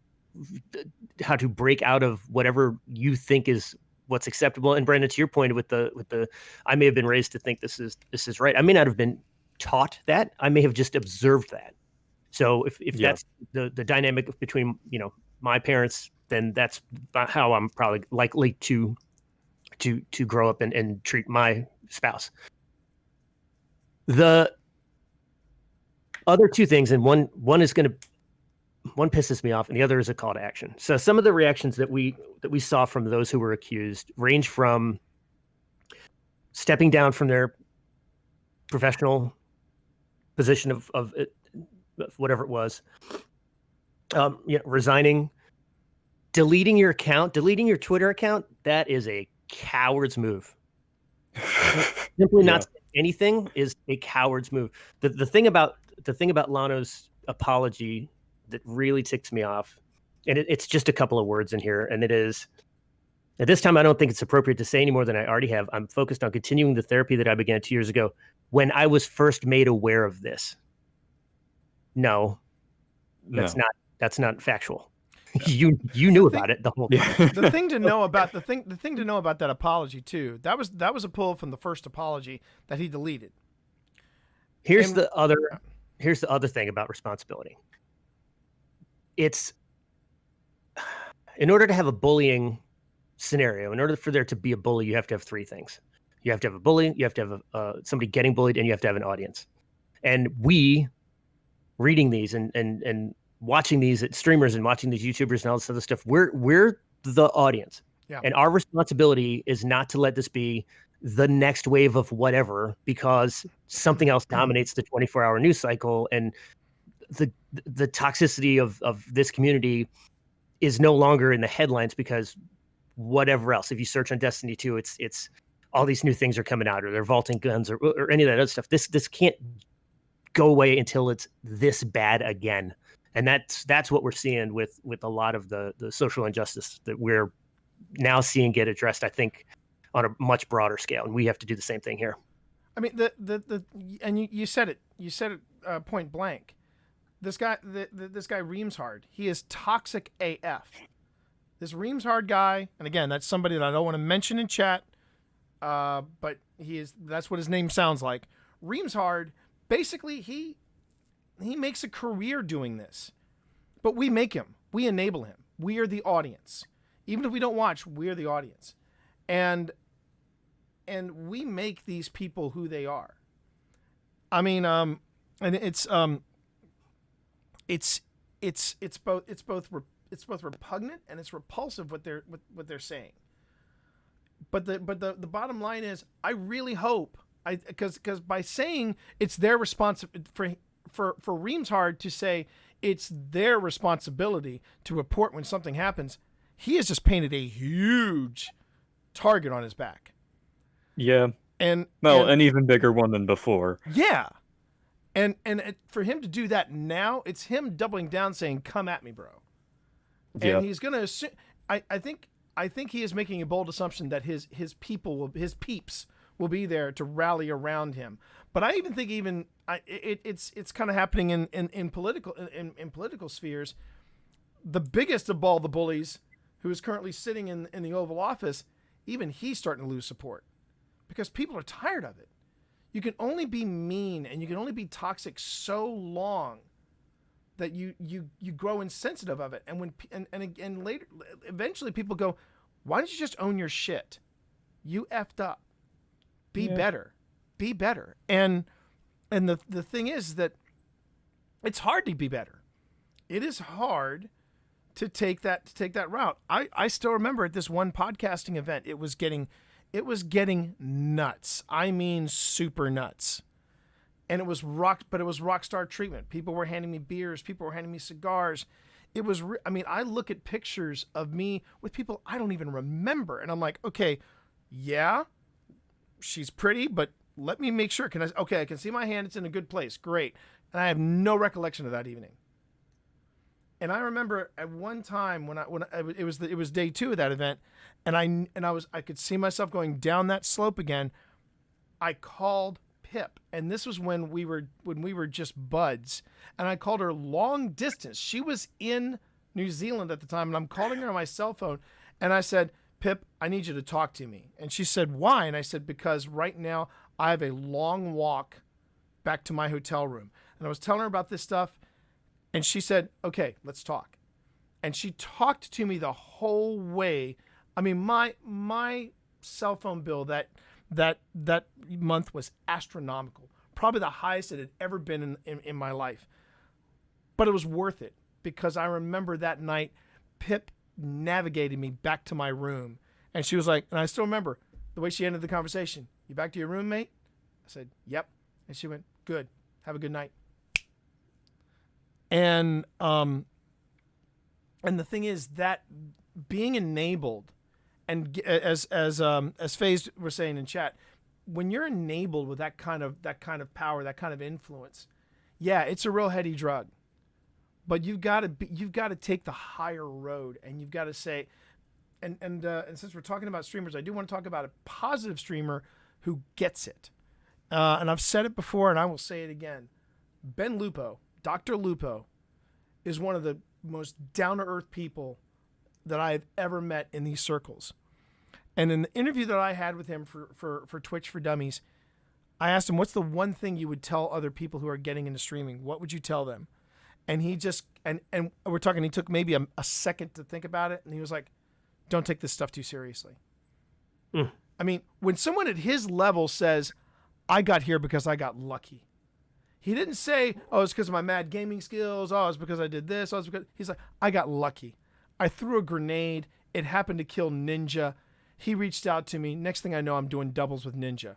how to break out of whatever you think is what's acceptable. And Brandon, to your point with the I may have been raised to think this is right. I may not have been taught that. I may have just observed that. So if that's the dynamic between my parents, then that's how I'm probably likely to grow up and treat my spouse. The other two things, and one pisses me off, and the other is a call to action. So some of the reactions that we saw from those who were accused range from stepping down from their professional position of whatever it was, resigning, deleting your Twitter account. That is a coward's move. Simply not saying anything is a coward's move. The thing about Lano's apology that really ticks me off, and it's just a couple of words in here, and it is, at this time I don't think it's appropriate to say any more than I already have. I'm focused on continuing the therapy that I began 2 years ago when I was first made aware of this. No, that's not factual. You knew about it the whole time. The thing to know about that apology too, that was a pull from the first apology that he deleted. Here's the other thing about responsibility. It's, in order to have a bullying scenario, in order for there to be a bully, you have to have three things. You have to have a bully, you have to have somebody getting bullied, and you have to have an audience. And we, reading these and watching these streamers and watching these YouTubers and all this other stuff, we're the audience. Yeah. And our responsibility is not to let this be the next wave of whatever, because something else dominates the 24-hour news cycle, and the toxicity of this community is no longer in the headlines because whatever else. If you search on Destiny 2, it's all these new things are coming out, or they're vaulting guns, or any of that other stuff. This can't go away until it's this bad again. And that's what we're seeing with a lot of the social injustice that we're now seeing get addressed, I think, on a much broader scale. And we have to do the same thing here. I mean, and you said it point blank. This guy Reamshard, he is toxic AF. This Reamshard guy, and again, that's somebody that I don't want to mention in chat, but that's what his name sounds like. Reamshard, basically, he makes a career doing this, but we make him. We enable him. We are the audience. Even if we don't watch, we are the audience. And we make these people who they are. I mean, and it's both repugnant and it's repulsive what they're saying. But the bottom line is, I really hope, because by saying it's their responsibility for Reamshard to say it's their responsibility to report when something happens, he has just painted a huge target on his back. Yeah. And an even bigger one than before. Yeah. And for him to do that now, it's him doubling down, saying, "Come at me, bro." And he's gonna assume. I think he is making a bold assumption that his peeps will be there to rally around him. But I even think it's kind of happening in political spheres. The biggest of all the bullies, who is currently sitting in the Oval Office, even he's starting to lose support because people are tired of it. You can only be mean and you can only be toxic so long that you grow insensitive of it. And later, eventually people go, why don't you just own your shit? You effed up. Be better. Be better. And the thing is that it's hard to be better. It is hard to take that route. I still remember at this one podcasting event, it was getting it was getting nuts. I mean, super nuts. And it was rock star treatment. People were handing me beers. People were handing me cigars. It was, I look at pictures of me with people I don't even remember. And I'm like, okay, yeah, she's pretty, but let me make sure. I can see my hand. It's in a good place. Great. And I have no recollection of that evening. And I remember at one time it was day 2 of that event, and I could see myself going down that slope again. I called Pip, and this was when we were just buds, and I called her long distance. She was in New Zealand at the time, and I'm calling her on my cell phone, and I said, Pip, I need you to talk to me. And she said, why? And I said, because right now I have a long walk back to my hotel room. And I was telling her about this stuff, and she said, okay, let's talk. And she talked to me the whole way. I mean, my cell phone bill that month was astronomical, probably the highest it had ever been in my life. But it was worth it, because I remember that night Pip navigated me back to my room, and she was like, and I still remember the way she ended the conversation. You back to your room, mate? I said, yep. And she went, good. Have a good night. And the thing is that being enabled, and as FaZe were saying in chat, when you're enabled with that kind of power, that kind of influence, yeah, it's a real heady drug. But you've got to take the higher road, and you've got to say, and since we're talking about streamers, I do want to talk about a positive streamer who gets it. And I've said it before, and I will say it again. Ben Lupo, Dr. Lupo, is one of the most down-to-earth people that I've ever met in these circles. And in the interview that I had with him for Twitch for Dummies, I asked him, what's the one thing you would tell other people who are getting into streaming? What would you tell them? And he just, and we're talking, he took maybe a second to think about it, and he was like, don't take this stuff too seriously. Mm. I mean, when someone at his level says, I got here because I got lucky. He didn't say, oh, it's because of my mad gaming skills. Oh, it's because I did this. Oh, it's because... He's like, I got lucky. I threw a grenade. It happened to kill Ninja. He reached out to me. Next thing I know, I'm doing doubles with Ninja.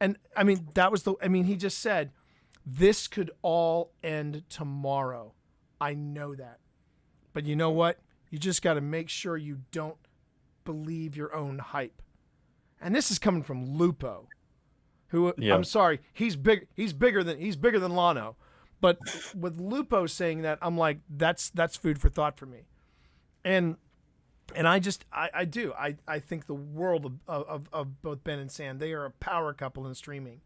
And, I mean, he just said, this could all end tomorrow. I know that. But you know what? You just got to make sure you don't believe your own hype. And this is coming from Lupo, who, yeah. I'm sorry, he's bigger than Lano. But with Lupo saying that, I'm like, that's food for thought for me. And I think the world of both Ben and Sam. They are a power couple in streaming.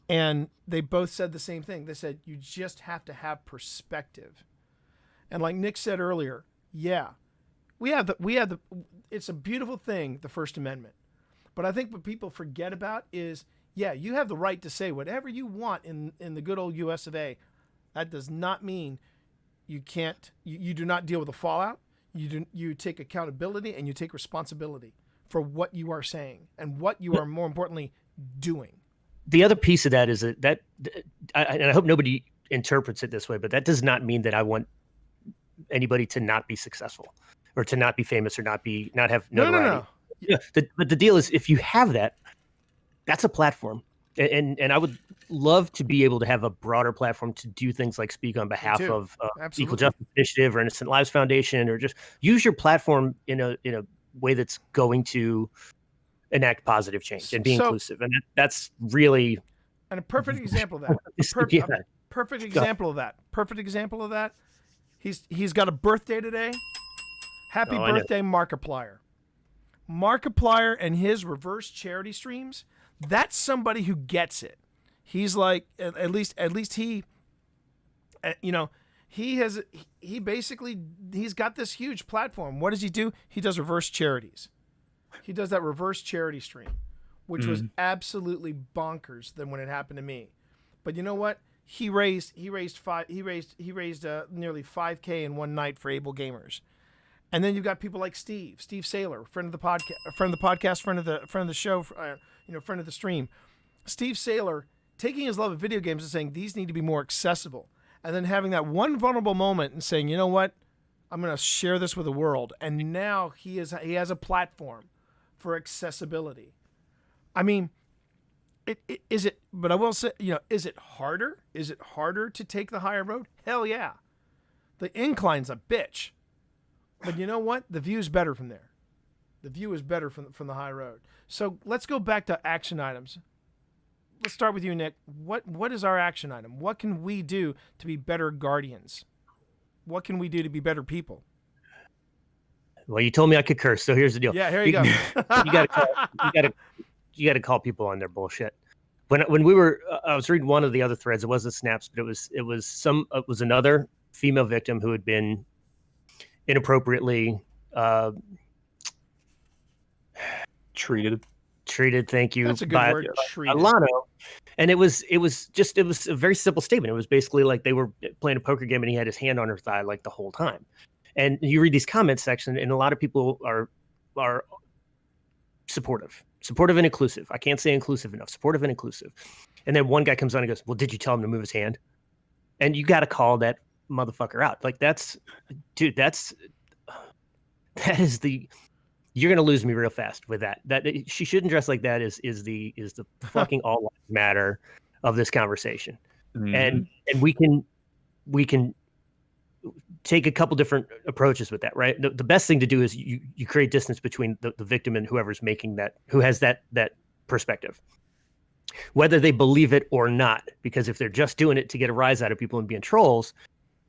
And they both said the same thing. They said, you just have to have perspective. And like Nick said earlier, yeah, it's a beautiful thing, the First Amendment. But I think what people forget about is, yeah, you have the right to say whatever you want in the good old US of A. That does not mean you can't, you do not deal with the fallout. You take accountability and you take responsibility for what you are saying and what you are, more importantly, doing. The other piece of that is that and I hope nobody interprets it this way, but that does not mean that I want anybody to not be successful or to not be famous or not have notoriety. No. Yeah, but the deal is, if you have that, that's a platform, and I would love to be able to have a broader platform to do things like speak on behalf of Equal Justice Initiative or Innocent Lives Foundation, or just use your platform in a way that's going to enact positive change and be inclusive, and that's really a perfect example of that. A perfect example of that. He's got a birthday today. Happy birthday, Markiplier. Markiplier and his reverse charity streams. That's somebody who gets it. He's like, at least he, he's got this huge platform. What does he do? He does reverse charities. He does that reverse charity stream, which was absolutely bonkers than when it happened to me. But you know what? He raised nearly $5,000 in one night for able gamers. And then you've got people like Steve Saylor, friend of the podcast, friend of the show, friend of the stream. Steve Saylor taking his love of video games and saying these need to be more accessible, and then having that one vulnerable moment and saying, you know what, I'm going to share this with the world. And now he has a platform for accessibility. I mean, is it? But I will say, is it harder? Is it harder to take the higher road? Hell yeah. The incline's a bitch. But you know what? The view's better from there. The view is better from the high road. So let's go back to action items. Let's start with you, Nick. What is our action item? What can we do to be better guardians? What can we do to be better people? Well, you told me I could curse, so here's the deal. Yeah, here you go. You got to call people on their bullshit. When we were, I was reading one of the other threads. It wasn't snaps, but it was another female victim who had been inappropriately treated. Thank you. That's a good word. Treated. Alano. And it was a very simple statement. It was basically like they were playing a poker game and he had his hand on her thigh like the whole time. And you read these comment section, and a lot of people are supportive and inclusive. I can't say inclusive enough. Supportive and inclusive. And then one guy comes on and goes, "Well, did you tell him to move his hand?" And you got to call that motherfucker out. Like that is you're gonna lose me real fast with that. That she shouldn't dress like that is the fucking all lives matter of this conversation. Mm-hmm. And we can take a couple different approaches with that, right? The best thing to do is you create distance between the victim and whoever's making that, who has that perspective, whether they believe it or not. Because if they're just doing it to get a rise out of people and being trolls,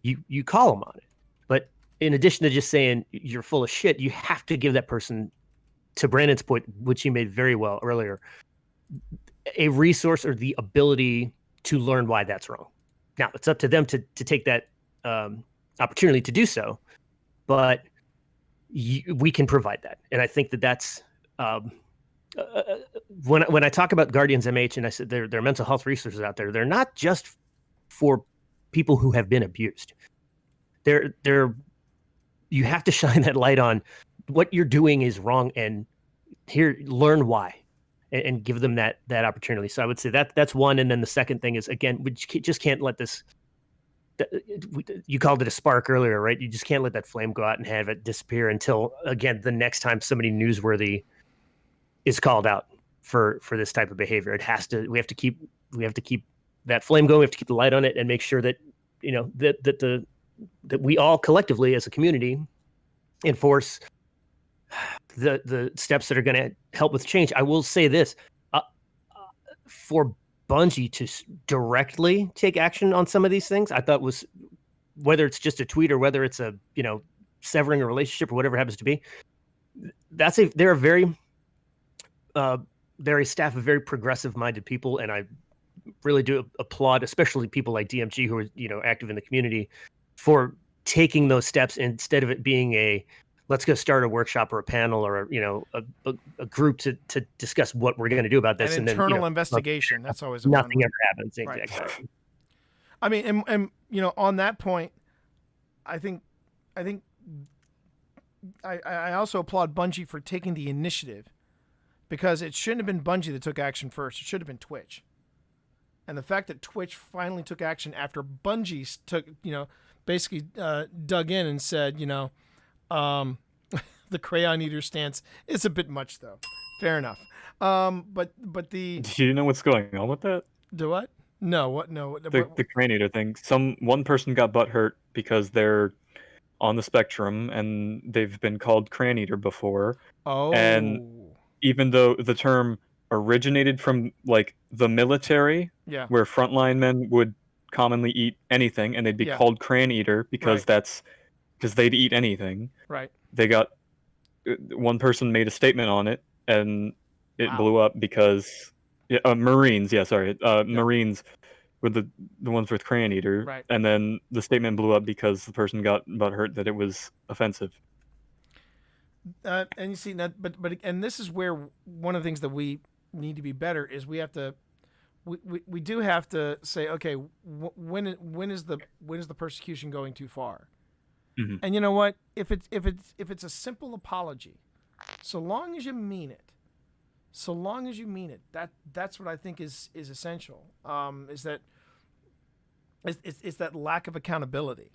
you call them on it. But in addition to just saying you're full of shit, you have to give that person, to Brandon's point, which he made very well earlier, a resource or the ability to learn why that's wrong. Now, it's up to them to take that opportunity to do so, but we can provide that. And I think that's when I talk about Guardians MH, and I said they're mental health resources out there, they're not just for people who have been abused. They're you have to shine that light on what you're doing is wrong, and learn why, and give them that opportunity. So I would say that's one. And then the second thing is, again, we just can't let this. You called it a spark earlier, right? You just can't let that flame go out and have it disappear until, again, the next time somebody newsworthy is called out for this type of behavior. It has to. We have to keep that flame going. We have to keep the light on it and make sure that that we all collectively as a community enforce the steps that are going to help with change. I will say this, for Bungie to directly take action on some of these things, I thought was, whether it's just a tweet or whether it's a, severing a relationship or whatever it happens to be, they're a staff of very progressive minded people. And I really do applaud, especially people like DMG who are, active in the community, for taking those steps instead of it being a, let's go start a workshop or a panel or a group to discuss what we're going to do about this. An internal investigation. That's always nothing ever happens. Right. Exactly. I mean, and on that point, I think I also applaud Bungie for taking the initiative, because it shouldn't have been Bungie that took action first. It should have been Twitch. And the fact that Twitch finally took action after Bungie took, basically dug in and said, the Crayon Eater stance is a bit much, though. Fair enough. But the... Do you know what's going on with that? The what? No, what? No. The Crayon Eater thing. One person got butthurt because they're on the spectrum and they've been called Crayon Eater before. Oh. And even though the term originated from like the military, where frontline men would commonly eat anything and they'd be called Crayon Eater because because they'd eat anything. Right. They got, one person made a statement on it and it blew up because Marines. Marines were the ones with Crayon Eater. Right. And then the statement blew up because the person got butthurt that it was offensive. And you see that, but and this is where one of the things that we need to be better is we have to, we do have to say, okay, when is the persecution going too far? Mm-hmm. And you know what? If it's a simple apology, so long as you mean it, that's what I think is essential. Is that it's that lack of accountability.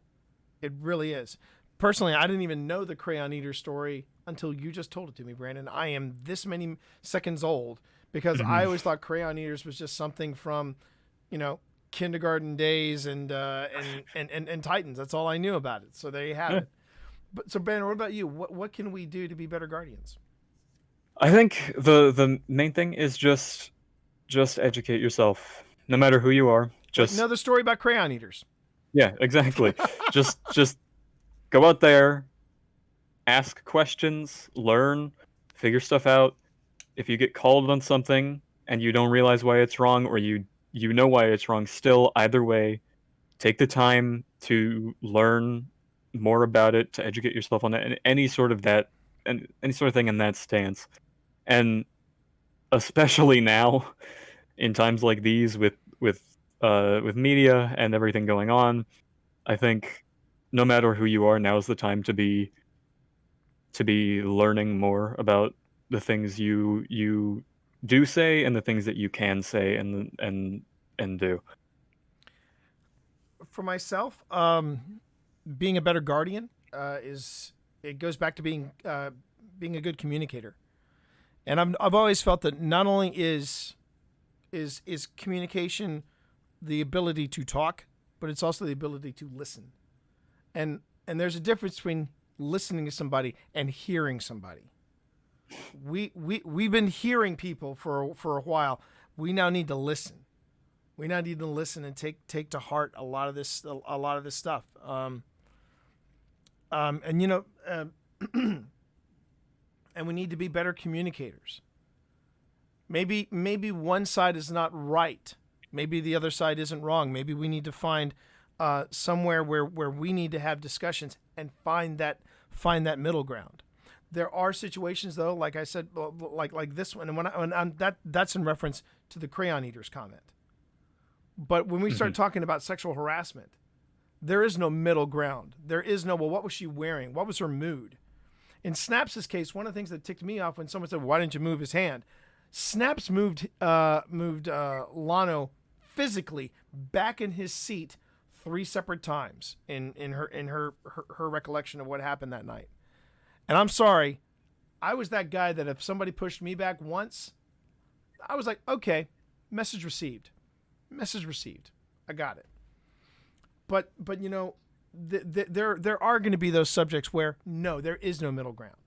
It really is. personally, I didn't even know the crayon eater story until you just told it to me, Brandon. I am this many seconds old because I always thought crayon eaters was just something from, kindergarten days and Titans. That's all I knew about it. So there you have it. But so Brandon, what about you? What can we do to be better guardians? I think the main thing is just educate yourself, no matter who you are. Just know the story about crayon eaters. Yeah, exactly. just go out there, ask questions, learn, figure stuff out. If you get called on something and you don't realize why it's wrong, or you know why it's wrong, still, either way, take the time to learn more about it, to educate yourself on it, and any sort of thing in that stance. And especially now, in times like these, with media and everything going on, I think no matter who you are, now is the time to be learning more about the things you do say and the things that you can say and do. For myself, being a better guardian it goes back to being a good communicator. And I've always felt that not only is communication the ability to talk, but it's also the ability to listen. And there's a difference between listening to somebody and hearing somebody. We've been hearing people for a while. We now need to listen. We now need to listen and take to heart a lot of this stuff. And we need to be better communicators. Maybe one side is not right. Maybe the other side isn't wrong. Maybe we need to find somewhere where we need to have discussions and find that middle ground. There are situations, though, like I said, like this one, and that's in reference to the crayon eaters comment. But when we start talking about sexual harassment, there is no middle ground. There is no, well, what was she wearing? What was her mood? In Snaps' case, one of the things that ticked me off when someone said, "Why didn't you move his hand?" Snaps moved Lano physically back in his seat 3 separate times in her recollection of what happened that night. And I'm sorry, I was that guy that if somebody pushed me back once, I was like, okay, message received. I got it. But there are going to be those subjects where no, there is no middle ground.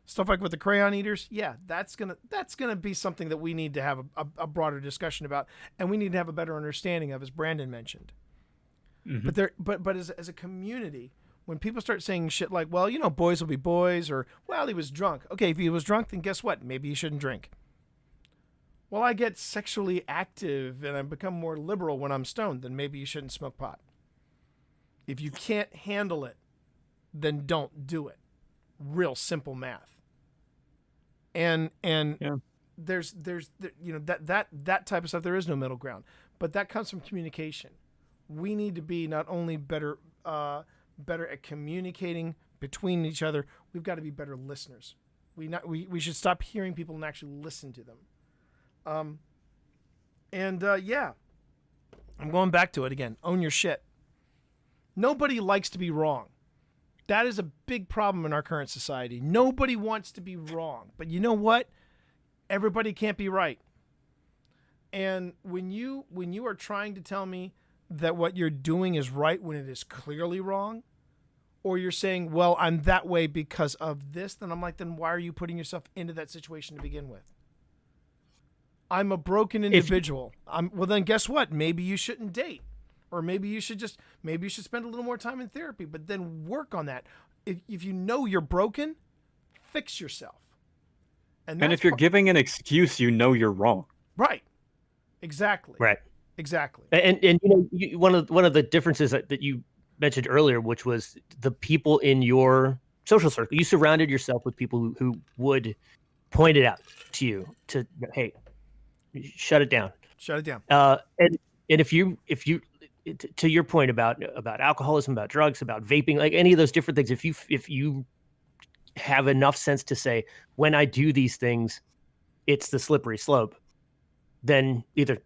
Stuff like with the crayon eaters, yeah, that's gonna be something that we need to have a broader discussion about, and we need to have a better understanding of, as Brandon mentioned. But as a community, when people start saying shit like, well, boys will be boys, or well, he was drunk. Okay, if he was drunk, then guess what? Maybe he shouldn't drink. Well, I get sexually active and I become more liberal when I'm stoned, then maybe you shouldn't smoke pot. If you can't handle it, then don't do it. Real simple math. And yeah. there's that type of stuff. There is no middle ground, but that comes from communication. We need to be not only better at communicating between each other. We've got to be better listeners. We should stop hearing people and actually listen to them. Yeah, I'm going back to it again. Own your shit. Nobody likes to be wrong. That is a big problem in our current society. Nobody wants to be wrong. But you know what? Everybody can't be right. And when you are trying to tell me that what you're doing is right when it is clearly wrong, or you're saying, well, I'm that way because of this, then I'm like, then why are you putting yourself into that situation to begin with? I'm a broken individual. Well, then guess what? Maybe you shouldn't date. Or maybe you should spend a little more time in therapy, but then work on that. If you know you're broken, fix yourself. And if you're giving an excuse, you're wrong. Right. Exactly. Right. Exactly. And one of the differences that you mentioned earlier, which was the people in your social circle. You surrounded yourself with people who would point it out to you to, hey, shut it down. Shut it down. And if you to your point about alcoholism, about drugs, about vaping, like any of those different things, if you have enough sense to say, when I do these things, it's the slippery slope, then either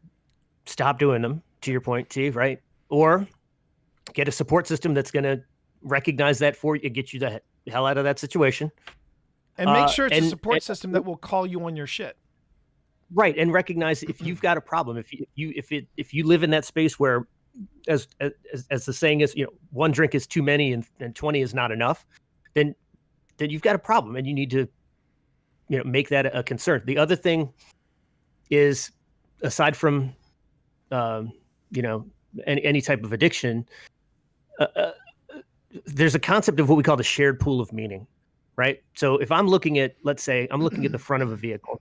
stop doing them, to your point, Steve, right? Or get a support system that's going to recognize that for you, get you the hell out of that situation. And make sure it's a support system that will call you on your shit. Right, and recognize if you've got a problem, if you live in that space where, as the saying is, one drink is too many and 20 is not enough, then you've got a problem, and you need to, make that a concern. The other thing is, aside from, any type of addiction, there's a concept of what we call the shared pool of meaning, right? So if I'm looking at, let's say, the front of a vehicle,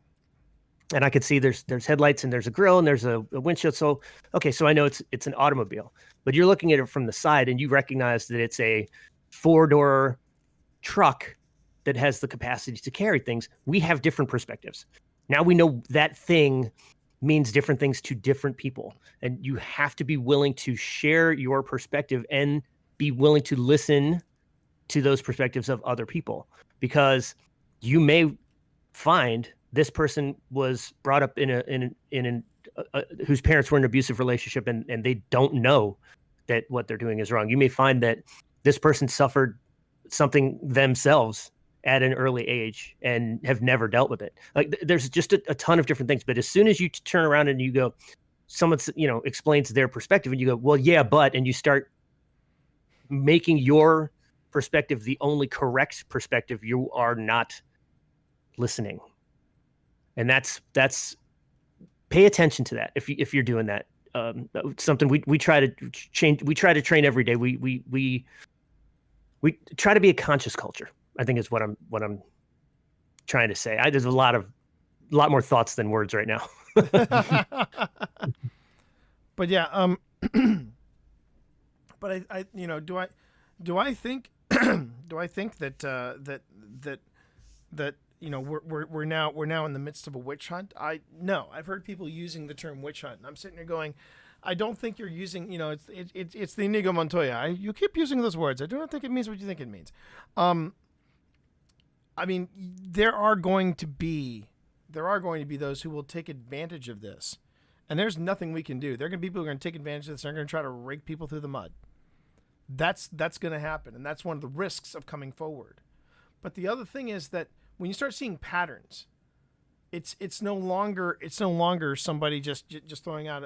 and I could see there's headlights and there's a grill and there's a windshield. So, okay, so I know it's an automobile, but you're looking at it from the side and you recognize that it's a 4-door truck that has the capacity to carry things. We have different perspectives. Now we know that thing means different things to different people, and you have to be willing to share your perspective and be willing to listen to those perspectives of other people, because you may find this person was brought up in whose parents were in an abusive relationship, and they don't know that what they're doing is wrong. You may find that this person suffered something themselves at an early age and have never dealt with it. Like, there's just a ton of different things. But as soon as you turn around and you go, someone explains their perspective, and you go, well, yeah, but, and you start making your perspective the only correct perspective, you are not listening. And that's pay attention to that if you're doing that. Something we try to change. We try to train every day. We try to be a conscious culture, I think, is what I'm trying to say. There's a lot more thoughts than words right now. But yeah, but I do I think that we're now in the midst of a witch hunt? I've heard people using the term witch hunt, and I'm sitting there going, I don't think you're using, it's the Inigo Montoya. You keep using those words. I do not think it means what you think it means. I mean, there are going to be those who will take advantage of this, and there's nothing we can do. There are going to be people who are going to take advantage of this. They're going to try to rake people through the mud. That's going to happen, and that's one of the risks of coming forward. But the other thing is that when you start seeing patterns, it's no longer somebody just throwing out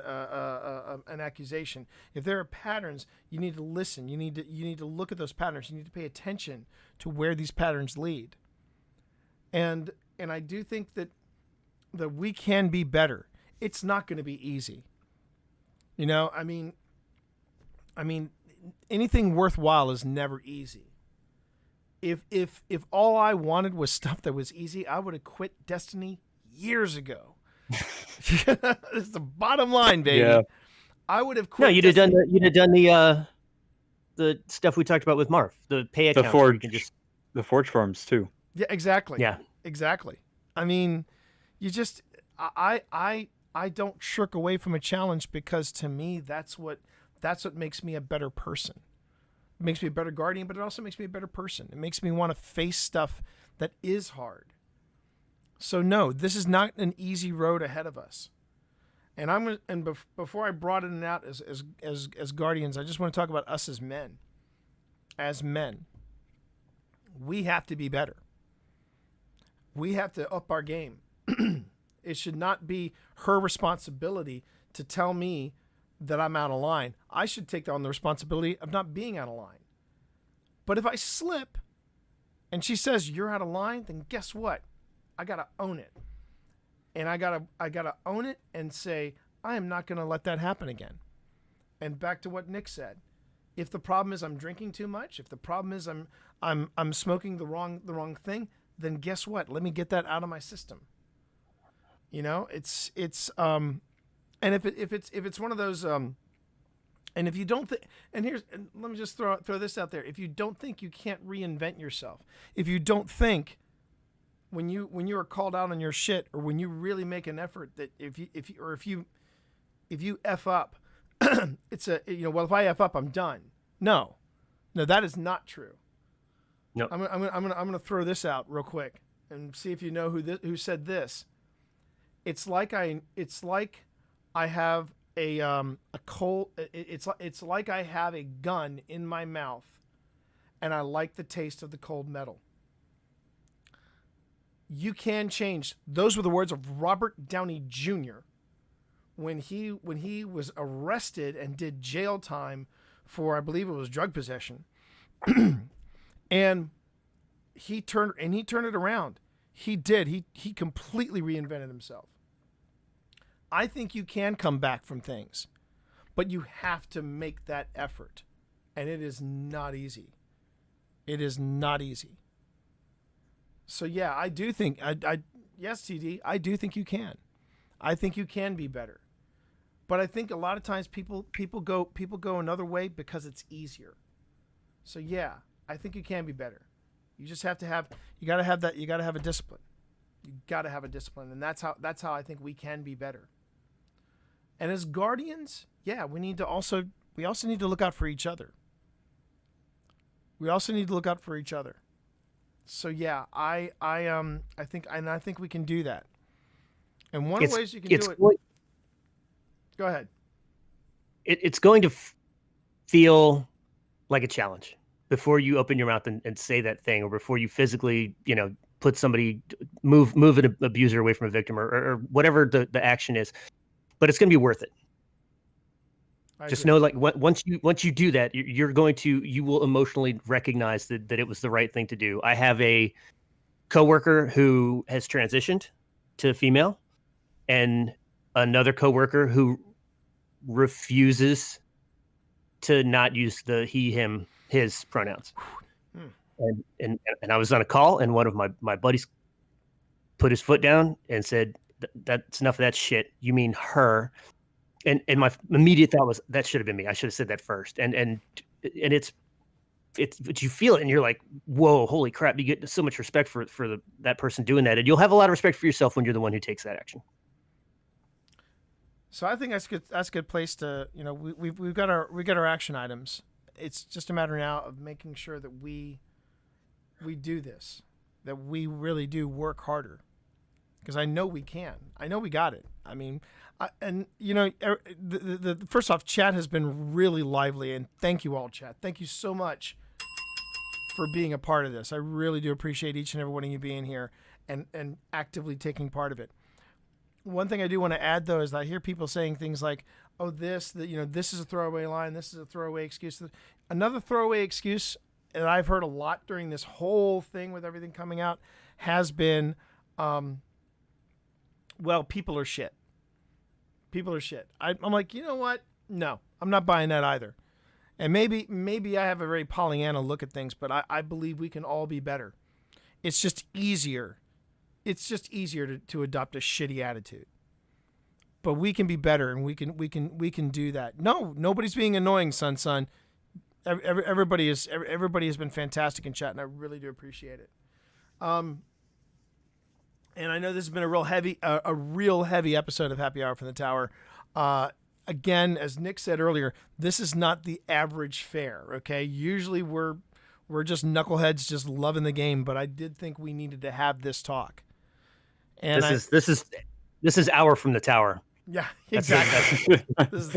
an accusation. If there are patterns, you need to listen. You need to look at those patterns. You need to pay attention to where these patterns lead. And I do think that we can be better. It's not going to be easy. I mean, anything worthwhile is never easy. If all I wanted was stuff that was easy, I would have quit Destiny years ago. It's the bottom line, baby. Yeah. I would have quit. No, you'd have done the stuff we talked about with Marv, the pay account. The Forge farms too. Yeah, exactly. Yeah, exactly. I mean, I don't shirk away from a challenge, because to me that's what makes me a better person. It makes me a better guardian, but it also makes me a better person. It makes me want to face stuff that is hard. So no, this is not an easy road ahead of us. And before I broaden it out as guardians, I just want to talk about us as men. As men, we have to be better. We have to up our game. It should not be her responsibility to tell me that I'm out of line. I should take on the responsibility of not being out of line. But if I slip and she says you're out of line, then guess what? I got to own it. And I got to own it and say, I am not going to let that happen again. And back to what Nick said. If the problem is I'm drinking too much, if the problem is I'm smoking the wrong thing, then guess what? Let me get that out of my system. It's and if it's one of those and if you don't think, and let me just throw this out there. If you don't think, you can't reinvent yourself. If you don't think when you are called out on your shit, or when you really make an effort, that if you F up, it's well, if I F up, I'm done. No, that is not true. No. I'm gonna throw this out real quick and see if you know who said this. It's like I have a cold. It's like I have a gun in my mouth, and I like the taste of the cold metal. You can change. Those were the words of Robert Downey Jr. when he was arrested and did jail time for, I believe it was drug possession. And he turned it around. He did. He completely reinvented himself. I think you can come back from things, but you have to make that effort. And it is not easy. It is not easy. So yeah, I do think yes, TD, I do think you can. I think you can be better. But I think a lot of times people go another way because it's easier. So yeah, I think you can be better. You just have to have you got to have a discipline. You got to have a discipline, and that's how I think we can be better. And as guardians, yeah, we also need to look out for each other. We also need to look out for each other. So yeah, I think we can do that. And one of the ways you can do it. Go ahead. It's going to feel like a challenge before you open your mouth and say that thing, or before you physically, put somebody, move an abuser away from a victim, or whatever the action is. But it's going to be worth it. Just know, like, once you do that, you will emotionally recognize that it was the right thing to do. I have a coworker who has transitioned to female, and another coworker who refuses to not use the he, him, his pronouns. And I was on a call, and one of my buddies put his foot down and said, "That's enough of that shit. You mean her." And my immediate thought was, that should have been me. I should have said that first. And it's but you feel it, and you're like, whoa, holy crap! You get so much respect for that person doing that, and you'll have a lot of respect for yourself when you're the one who takes that action. So I think that's good. That's a good place to, we've got our action items. It's just a matter now of making sure that we do this, that we really do work harder, because I know we can. I know we got it. I mean, the first off, chat has been really lively, and thank you all, chat. Thank you so much for being a part of this. I really do appreciate each and every one of you being here and actively taking part of it. One thing I do want to add, though, is that I hear people saying things like, "Oh, this is a throwaway line. This is a throwaway excuse." Another throwaway excuse that I've heard a lot during this whole thing with everything coming out has been, well, people are shit. People are shit. I'm like, you know what? No, I'm not buying that either. And maybe I have a very Pollyanna look at things, but I believe we can all be better. It's just easier. It's just easier to adopt a shitty attitude. But we can be better, and we can do that. No, nobody's being annoying, son. Everybody has been fantastic in chat, and I really do appreciate it. And I know this has been a real heavy episode of Happy Hour from the Tower. Again, as Nick said earlier, this is not the average fare. Okay, usually we're just knuckleheads, just loving the game. But I did think we needed to have this talk. And this is Hour from the Tower. Yeah, exactly. This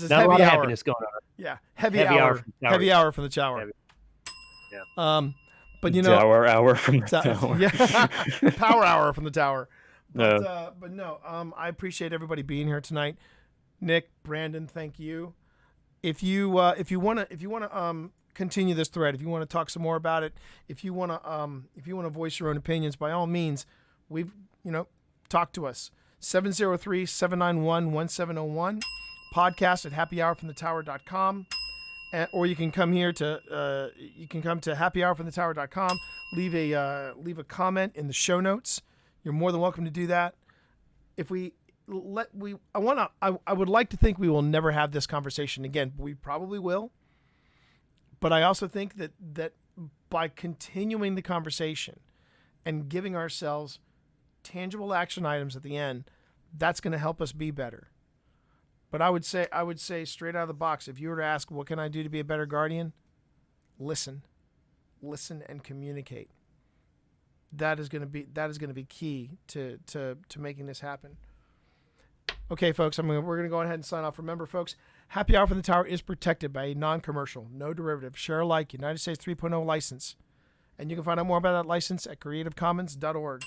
is not heavy a lot hour. of happiness going on. Yeah, heavy hour from the tower. Yeah. But hour from the tower. Yeah, power hour from the tower. But no, I appreciate everybody being here tonight. Nick, Brandon, thank you. If you want to continue this thread, if you want to talk some more about it, if you want to voice your own opinions, by all means, talk to us. 703-791-1701, podcast at happyhourfromthetower.com. Or you can come here to happyhourfromthetower.com, leave a comment in the show notes. You're more than welcome to do that. I would like to think we will never have this conversation again. We probably will. But I also think that by continuing the conversation and giving ourselves tangible action items at the end, that's going to help us be better. But I would say straight out of the box, if you were to ask, what can I do to be a better guardian? Listen and communicate. That is going to be key to making this happen. Okay, folks, we're going to go ahead and sign off. Remember, folks, Happy Hour from the Tower is protected by a non-commercial, no derivative, share alike, United States 3.0 license. And you can find out more about that license at creativecommons.org.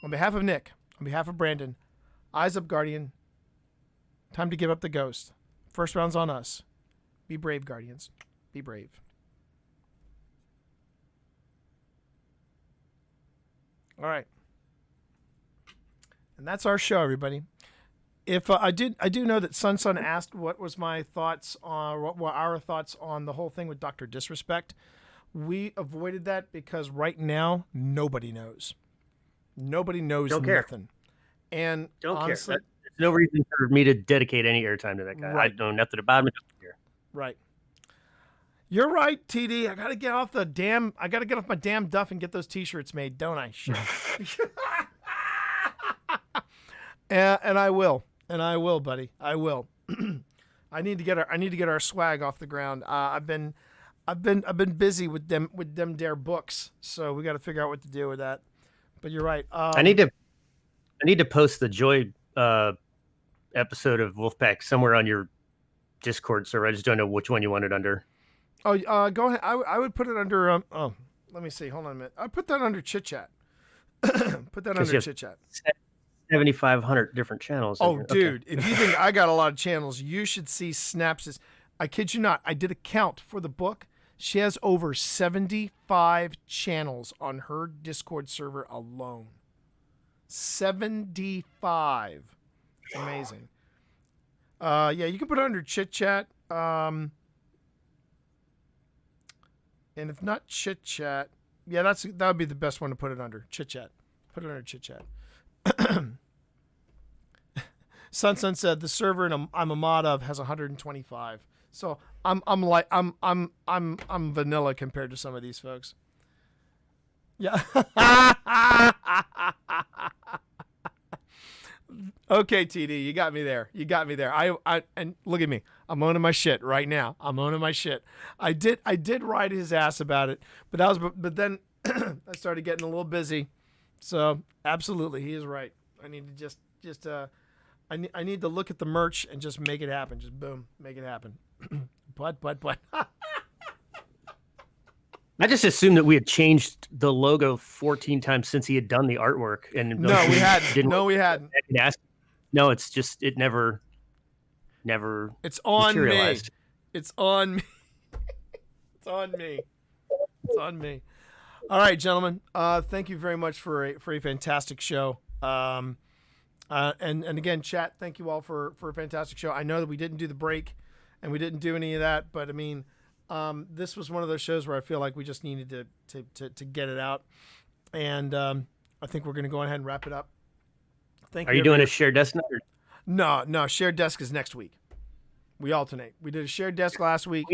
On behalf of Nick, on behalf of Brandon, Eyes Up Guardian, time to give up the ghost. First round's on us. Be brave, Guardians. Be brave. All right. And that's our show, everybody. If I do know that Sun asked what was my thoughts on what were our thoughts on the whole thing with Dr. Disrespect. We avoided that because right now nobody knows. Nobody knows nothing. And don't honestly, care. There's no reason for me to dedicate any airtime to that guy. Right. I know nothing about him. I don't care. Right. You're right, TD. I gotta get off my damn duff and get those T-shirts made, don't I? Shit. And I will. And I will, buddy. I will. I need to get our swag off the ground. I've been busy with them dare books, so we got to figure out what to do with that. But you're right. I need to post the Joy episode of Wolfpack somewhere on your Discord server. I just don't know which one you want it under. Oh, go ahead. I would put it under. Let me see. Hold on a minute. I put that under Chit Chat. Put that under Chit Chat. 7,500 different channels. Oh, dude! Okay. If you think I got a lot of channels, you should see Snaps'. I kid you not. I did a count for the book. She has over 75 channels on her Discord server alone. 75. It's amazing. Yeah, you can put it under Chit Chat. And if not Chit Chat, yeah, that would be the best one to put it under. Chit Chat. Put it under Chit Chat. Sun said the server I'm a mod of has 125. So I'm vanilla compared to some of these folks. Yeah. Okay, TD, you got me there. And look at me. I'm owning my shit right now. I'm owning my shit. I did ride his ass about it, but then I started getting a little busy. So absolutely, he is right. I need to I need to look at the merch and just make it happen. Just boom, make it happen. But. I just assumed that we had changed the logo 14 times since he had done the artwork, and no, we hadn't. No, we hadn't. No, it's just it never. It's on materialized. Me. It's on me. It's on me. It's on me. All right, gentlemen. Thank you very much for a fantastic show. And again, chat. Thank you all for a fantastic show. I know that we didn't do the break, and we didn't do any of that, but I mean, this was one of those shows where I feel like we just needed to get it out, and I think we're going to go ahead and wrap it up. Thank you. Are you doing a shared desk night? No. Shared desk is next week. We alternate. We did a shared desk last week.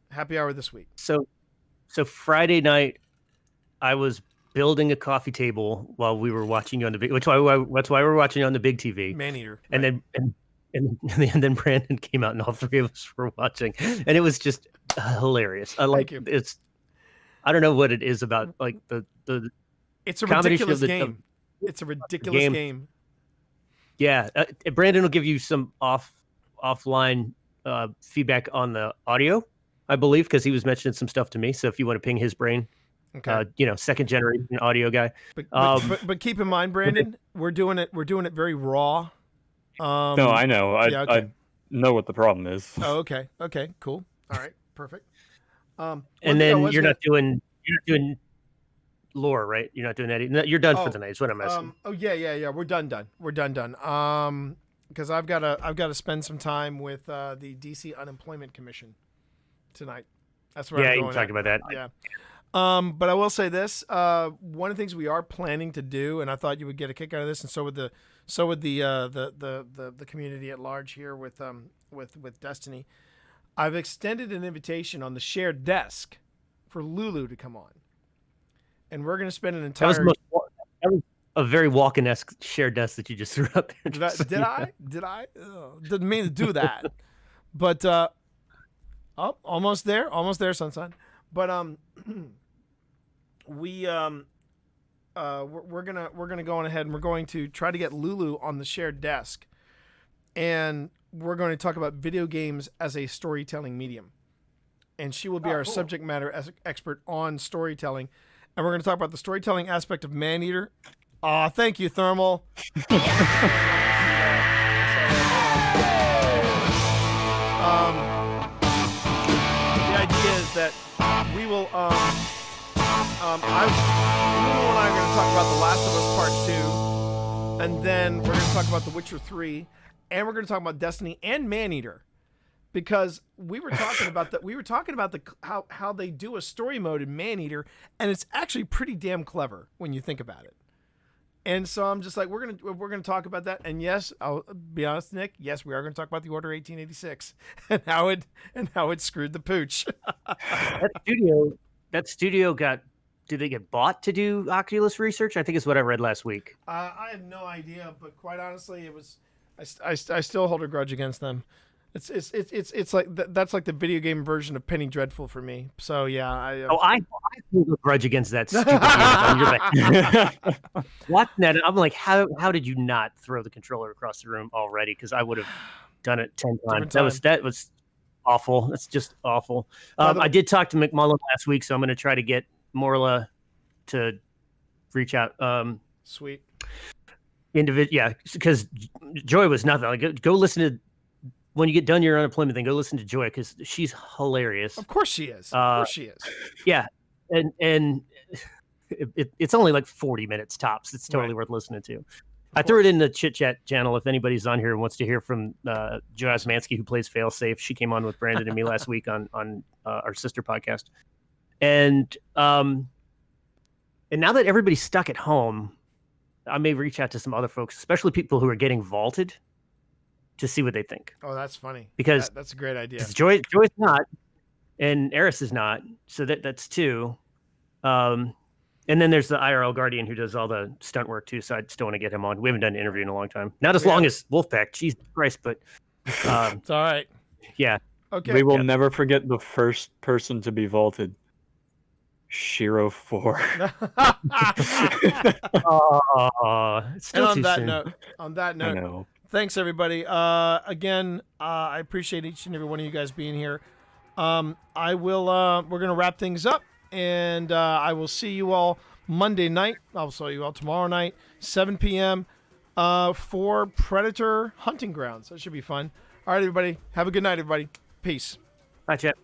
Happy hour this week. So Friday night, I was building a coffee table while we were watching you on the big. That's why we're watching you on the big TV. Maneater. And right. then Brandon came out, and all three of us were watching, and it was just hilarious. I don't know what it is about like the. It's a ridiculous game. It's a ridiculous game. Yeah, Brandon will give you some offline feedback on the audio, I believe, because he was mentioning some stuff to me. So if you want to ping his brain, okay, second generation audio guy. But keep in mind, Brandon, we're doing it very raw. No, I know. I know what the problem is. Oh, okay. Okay, cool. All right, perfect. And then you're not doing lore, right? You're not doing that. No, you're done for the night. Is what I'm asking. Yeah. We're done. We're done. Because I've got to spend some time with the DC Unemployment Commission tonight. That's where I'm going. Yeah, you can talk about that. Yeah. But I will say this: one of the things we are planning to do, and I thought you would get a kick out of this, and so would the community at large here with Destiny. I've extended an invitation on the shared desk for Lulu to come on, and we're going to spend an entire. That was a very Walken-esque shared desk that you just threw up there. Did I? Oh, didn't mean to do that, but almost there, Sunshine. But we're gonna go on ahead and we're going to try to get Lulu on the shared desk, and we're going to talk about video games as a storytelling medium. And she will be our subject matter expert on storytelling. And we're going to talk about the storytelling aspect of Maneater. Thank you, Thermal. The idea is that we will, Lulu and I are going to talk about The Last of Us Part 2, and then we're going to talk about The Witcher 3, and we're going to talk about Destiny and Maneater, because we were talking about that. We were talking about how they do a story mode in Maneater, and it's actually pretty damn clever when you think about it. And so I'm just like, we're gonna talk about that. And yes, I'll be honest, Nick. Yes, we are going to talk about the Order 1886 and how it screwed the pooch. That studio did they get bought to do Oculus research? I think it's what I read last week. I have no idea, but quite honestly, it was. I still hold a grudge against them. It's like that's like the video game version of Penny Dreadful for me. So yeah, I hold a grudge against that stupid game. Watching that, I'm like, how did you not throw the controller across the room already? Because I would have done it 10 times. That was awful. That's just awful. I did talk to McMullen last week, so I'm going to try to get Morla to reach out. Sweet. Yeah, because Joy was nothing. Like, go listen to. When you get done your unemployment thing, go listen to Joy, because she's hilarious. Of course she is. Of course she is. Yeah, and it's only like 40 minutes tops. It's totally worth listening to. I threw it in the chit chat channel if anybody's on here and wants to hear from Joy Osmansky, who plays Failsafe. She came on with Brandon and me last week on our sister podcast. And now that everybody's stuck at home, I may reach out to some other folks, especially people who are getting vaulted, to see what they think. Oh, that's funny. Because that's a great idea. Joy's not, and Eris is not. So that's two. And then there's the IRL Guardian who does all the stunt work too. So I still want to get him on. We haven't done an interview in a long time. Not as long as Wolfpack. Jesus Christ, but it's all right. Yeah. Okay. We will never forget the first person to be vaulted. Shiro 4. It's still and too soon. On that note, thanks everybody. Again, I appreciate each and every one of you guys being here. We're gonna wrap things up, and I will see you all Monday night. I'll see you all tomorrow night, 7 p.m. For Predator Hunting Grounds. That should be fun. All right, everybody. Have a good night, everybody. Peace. Bye, chat.